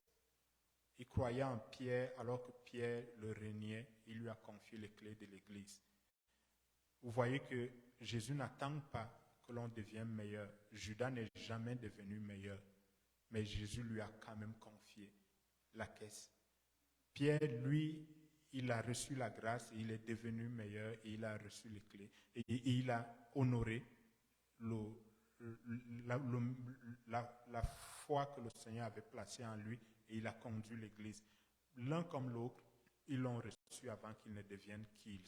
Il croyait en Pierre alors que Pierre le reniait, il lui a confié les clés de l'église. Vous voyez que Jésus n'attend pas que l'on devienne meilleur. Judas n'est jamais devenu meilleur, mais Jésus lui a quand même confié la caisse. Pierre, lui, il a reçu la grâce et il est devenu meilleur et il a reçu les clés. Et il a honoré la foi que le Seigneur avait placée en lui et il a conduit l'église. L'un comme l'autre, ils l'ont reçu avant qu'ils ne deviennent qui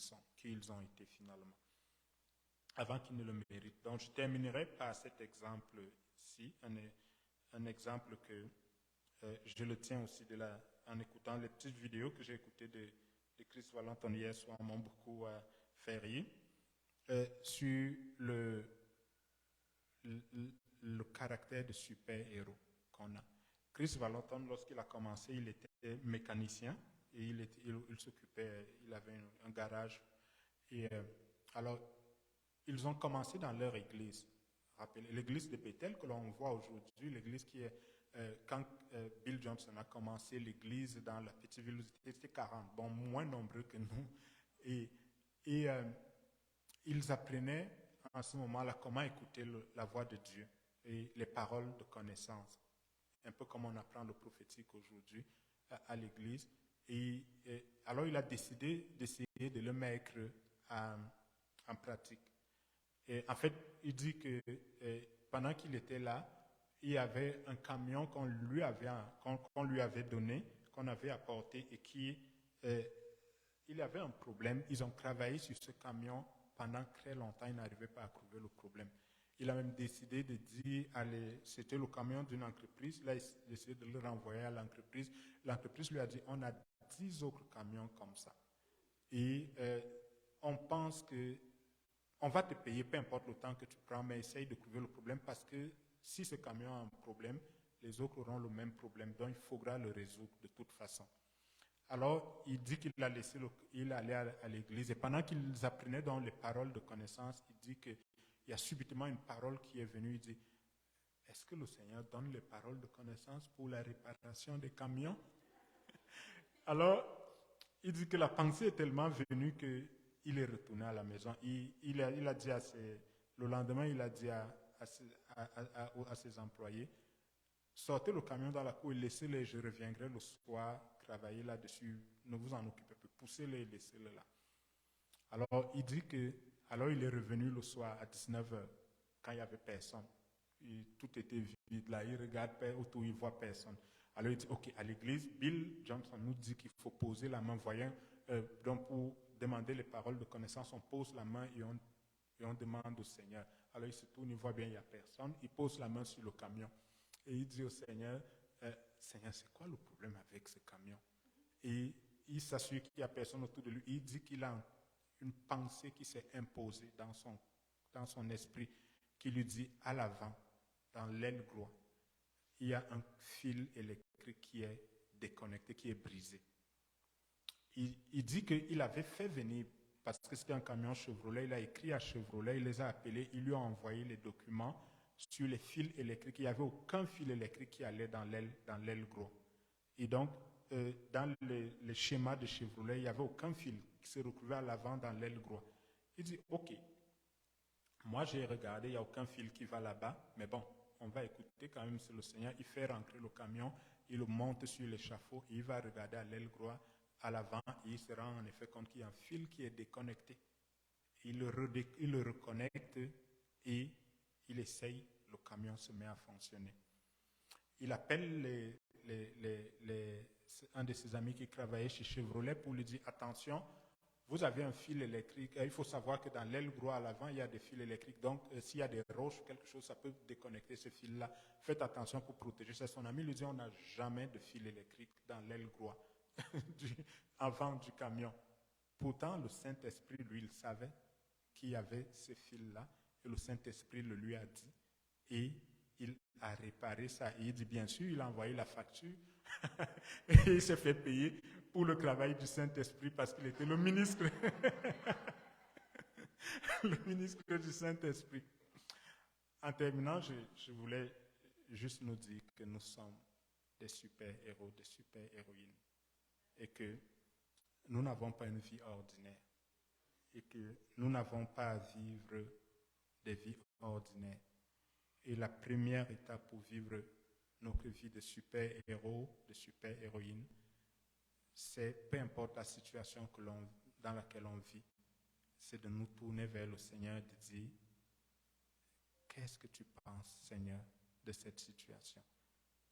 ils ont été finalement, avant qu'ils ne le méritent. Donc je terminerai par cet exemple-ci, un exemple que je le tiens aussi en écoutant les petites vidéos que j'ai écoutées de Chris Valentin hier soir, m'ont beaucoup fait rire, sur le caractère de super-héros qu'on a. Chris Valentin, lorsqu'il a commencé, il était mécanicien et il s'occupait, il avait un garage. Et alors, ils ont commencé dans leur église. Rappelez, l'église de Bethel que l'on voit aujourd'hui, l'église qui est, quand Bill Johnson a commencé l'église dans la petite ville, c'était 40, bon, moins nombreux que nous. Et ils apprenaient à ce moment-là comment écouter la voix de Dieu et les paroles de connaissance. Un peu comme on apprend le prophétique aujourd'hui à l'église. Et alors il a décidé d'essayer de le mettre en pratique. Et en fait, il dit que pendant qu'il était là, il y avait un camion qu'on lui avait donné, qu'on avait apporté et il avait un problème. Ils ont travaillé sur ce camion pendant très longtemps, ils n'arrivaient pas à trouver le problème. Il a même décidé de dire, c'était le camion d'une entreprise, il a décidé de le renvoyer à l'entreprise. L'entreprise lui a dit, on a 10 autres camions comme ça. Et on pense que on va te payer, peu importe le temps que tu prends, mais essaye de trouver le problème parce que si ce camion a un problème, les autres auront le même problème. Donc, il faudra le résoudre de toute façon. Alors, il dit qu'il a laissé, il allait à l'église et pendant qu'ils apprenaient dans les paroles de connaissance, il dit qu'il y a subitement une parole qui est venue. Il dit, est-ce que le Seigneur donne les paroles de connaissance pour la réparation des camions? Alors, il dit que la pensée est tellement venue qu'il est retourné à la maison. Il a dit le lendemain, il a dit à ses employés, sortez le camion dans la cour et laissez-les, je reviendrai le soir travailler là-dessus. Ne vous en occupez pas, poussez-les et laissez-les là. Alors, il dit alors il est revenu le soir à 19h, quand il n'y avait personne. Tout était vide là, il regarde autour, il ne voit personne. Alors il dit, ok, à l'église, Bill Johnson nous dit qu'il faut poser la main, voyant, donc pour demander les paroles de connaissance, on pose la main et on demande au Seigneur. Alors il se tourne, il voit bien, il n'y a personne, il pose la main sur le camion et il dit au Seigneur, Seigneur, c'est quoi le problème avec ce camion? Et il s'assure qu'il n'y a personne autour de lui. Il dit qu'il a une pensée qui s'est imposée dans son esprit, qui lui dit, à l'avant, dans l'aile droite, il y a un fil électrique qui est déconnecté, qui est brisé. Il dit qu'il avait fait venir, parce que c'était un camion Chevrolet, il a écrit à Chevrolet, il les a appelés, il lui a envoyé les documents sur les fils électriques. Il n'y avait aucun fil électrique qui allait dans l'aile gros. Et donc, dans les schémas de Chevrolet, il n'y avait aucun fil qui se retrouvait à l'avant dans l'aile gros. Il dit, ok, moi j'ai regardé, il n'y a aucun fil qui va là-bas, mais bon, on va écouter quand même, c'est le Seigneur. Il fait rentrer le camion, il le monte sur l'échafaud, il va regarder à l'aile droite, à l'avant, et il se rend en effet compte qu'il y a un fil qui est déconnecté. Il le reconnecte et il essaye, le camion se met à fonctionner. Il appelle un de ses amis qui travaillait chez Chevrolet pour lui dire, attention, vous avez un fil électrique. Il faut savoir que dans l'aile droite à l'avant, il y a des fils électriques. Donc, s'il y a des roches ou quelque chose, ça peut déconnecter ce fil-là. Faites attention pour protéger ça. Son ami lui dit, on n'a jamais de fil électrique dans l'aile droite avant du camion. Pourtant, le Saint-Esprit, lui, il savait qu'il y avait ce fil-là. Et le Saint-Esprit le lui a dit. Et il a réparé ça. Et il dit, bien sûr, il a envoyé la facture. Et il s'est fait payer pour le travail du Saint-Esprit parce qu'il était le ministre. Le ministre du Saint-Esprit. En terminant, je voulais juste nous dire que nous sommes des super-héros, des super-héroïnes. Et que nous n'avons pas une vie ordinaire. Et que nous n'avons pas à vivre des vies ordinaires. Et la première étape pour vivre notre vie de super-héros, de super-héroïne, c'est, peu importe la situation dans laquelle on vit, c'est de nous tourner vers le Seigneur et de dire, qu'est-ce que tu penses, Seigneur, de cette situation?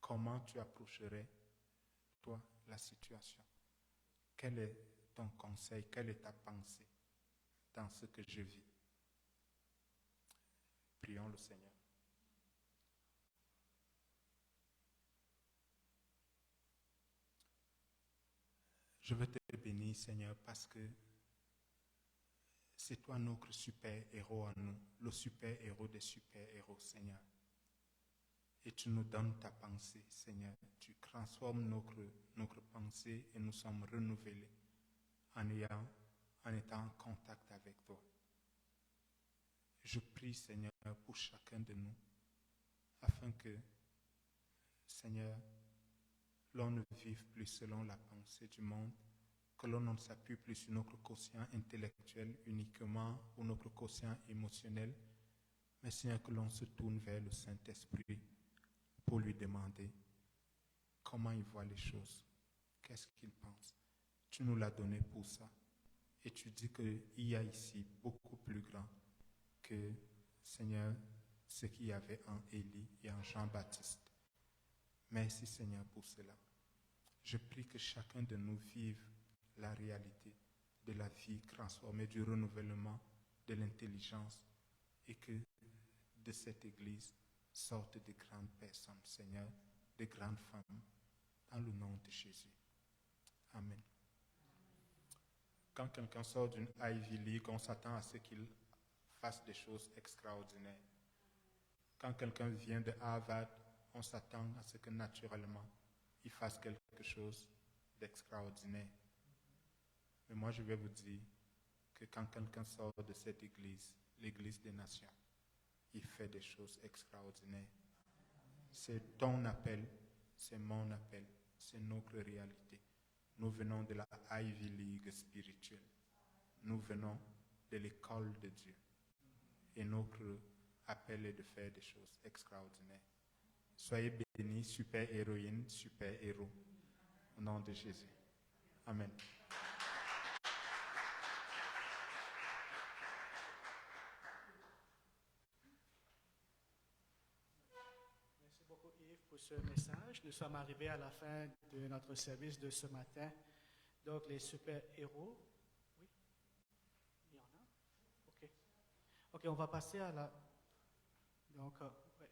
Comment tu approcherais, toi, la situation? Quel est ton conseil? Quelle est ta pensée dans ce que je vis? Prions le Seigneur. Je veux te bénir, Seigneur, parce que c'est toi notre super-héros à nous, le super-héros des super-héros, Seigneur. Et tu nous donnes ta pensée, Seigneur. Tu transformes notre pensée et nous sommes renouvelés en étant en contact avec toi. Je prie, Seigneur, pour chacun de nous, afin que, Seigneur, l'on ne vive plus selon la pensée du monde, que l'on ne s'appuie plus sur notre quotient intellectuel uniquement ou notre quotient émotionnel, mais Seigneur, que l'on se tourne vers le Saint-Esprit pour lui demander comment il voit les choses, qu'est-ce qu'il pense. Tu nous l'as donné pour ça. Et tu dis qu'il y a ici beaucoup plus grand que, Seigneur, ce qu'il y avait en Élie et en Jean-Baptiste. Merci Seigneur pour cela. Je prie que chacun de nous vive la réalité de la vie transformée, du renouvellement, de l'intelligence, et que de cette Église sortent de grandes personnes, Seigneur, de grandes femmes, dans le nom de Jésus. Amen. Quand quelqu'un sort d'une Ivy League, on s'attend à ce qu'il fasse des choses extraordinaires. Quand quelqu'un vient de Harvard, on s'attend à ce que naturellement, il fasse quelque chose d'extraordinaire. Mais moi, je vais vous dire que quand quelqu'un sort de cette église, l'église des nations, il fait des choses extraordinaires. C'est ton appel, c'est mon appel, c'est notre réalité. Nous venons de la Ivy League spirituelle. Nous venons de l'école de Dieu. Et notre appel est de faire des choses extraordinaires. Soyez bénis, super héroïne, super héros. Au nom de Jésus. Amen. Merci beaucoup Yves pour ce message. Nous sommes arrivés à la fin de notre service de ce matin. Donc les super-héros. Oui, il y en a. OK. OK, on va passer à la... Donc, ouais.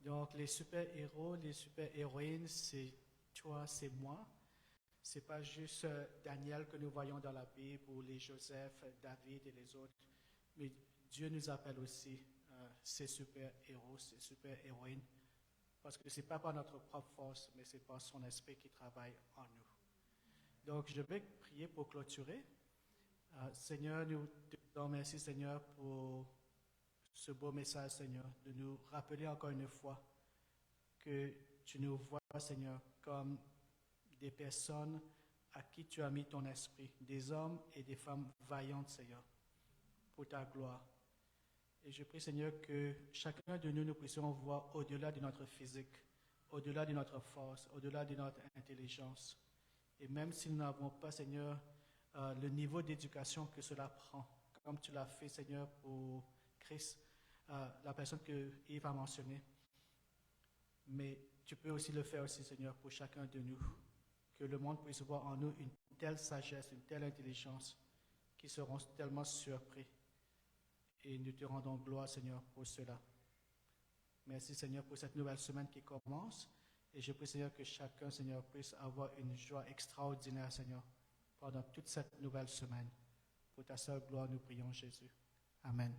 Donc les super-héros, les super-héroïnes, c'est toi, c'est moi. C'est pas juste Daniel que nous voyons dans la Bible ou les Joseph, David et les autres. Mais Dieu nous appelle aussi ces super-héros, ces super-héroïnes. Parce que ce n'est pas par notre propre force, mais c'est par son esprit qui travaille en nous. Donc, je vais prier pour clôturer. Seigneur, nous te disons merci, Seigneur, pour ce beau message, Seigneur, de nous rappeler encore une fois que tu nous vois, Seigneur, comme des personnes à qui tu as mis ton esprit, des hommes et des femmes vaillantes, Seigneur, pour ta gloire. Et je prie, Seigneur, que chacun de nous puissions voir au-delà de notre physique, au-delà de notre force, au-delà de notre intelligence. Et même si nous n'avons pas, Seigneur, le niveau d'éducation que cela prend, comme tu l'as fait, Seigneur, pour Christ, la personne que Yves a mentionnée. Mais tu peux aussi le faire aussi, Seigneur, pour chacun de nous. Que le monde puisse voir en nous une telle sagesse, une telle intelligence, qu'ils seront tellement surpris. Et nous te rendons gloire, Seigneur, pour cela. Merci, Seigneur, pour cette nouvelle semaine qui commence. Et je prie, Seigneur, que chacun, Seigneur, puisse avoir une joie extraordinaire, Seigneur, pendant toute cette nouvelle semaine. Pour ta seule gloire, nous prions, Jésus. Amen.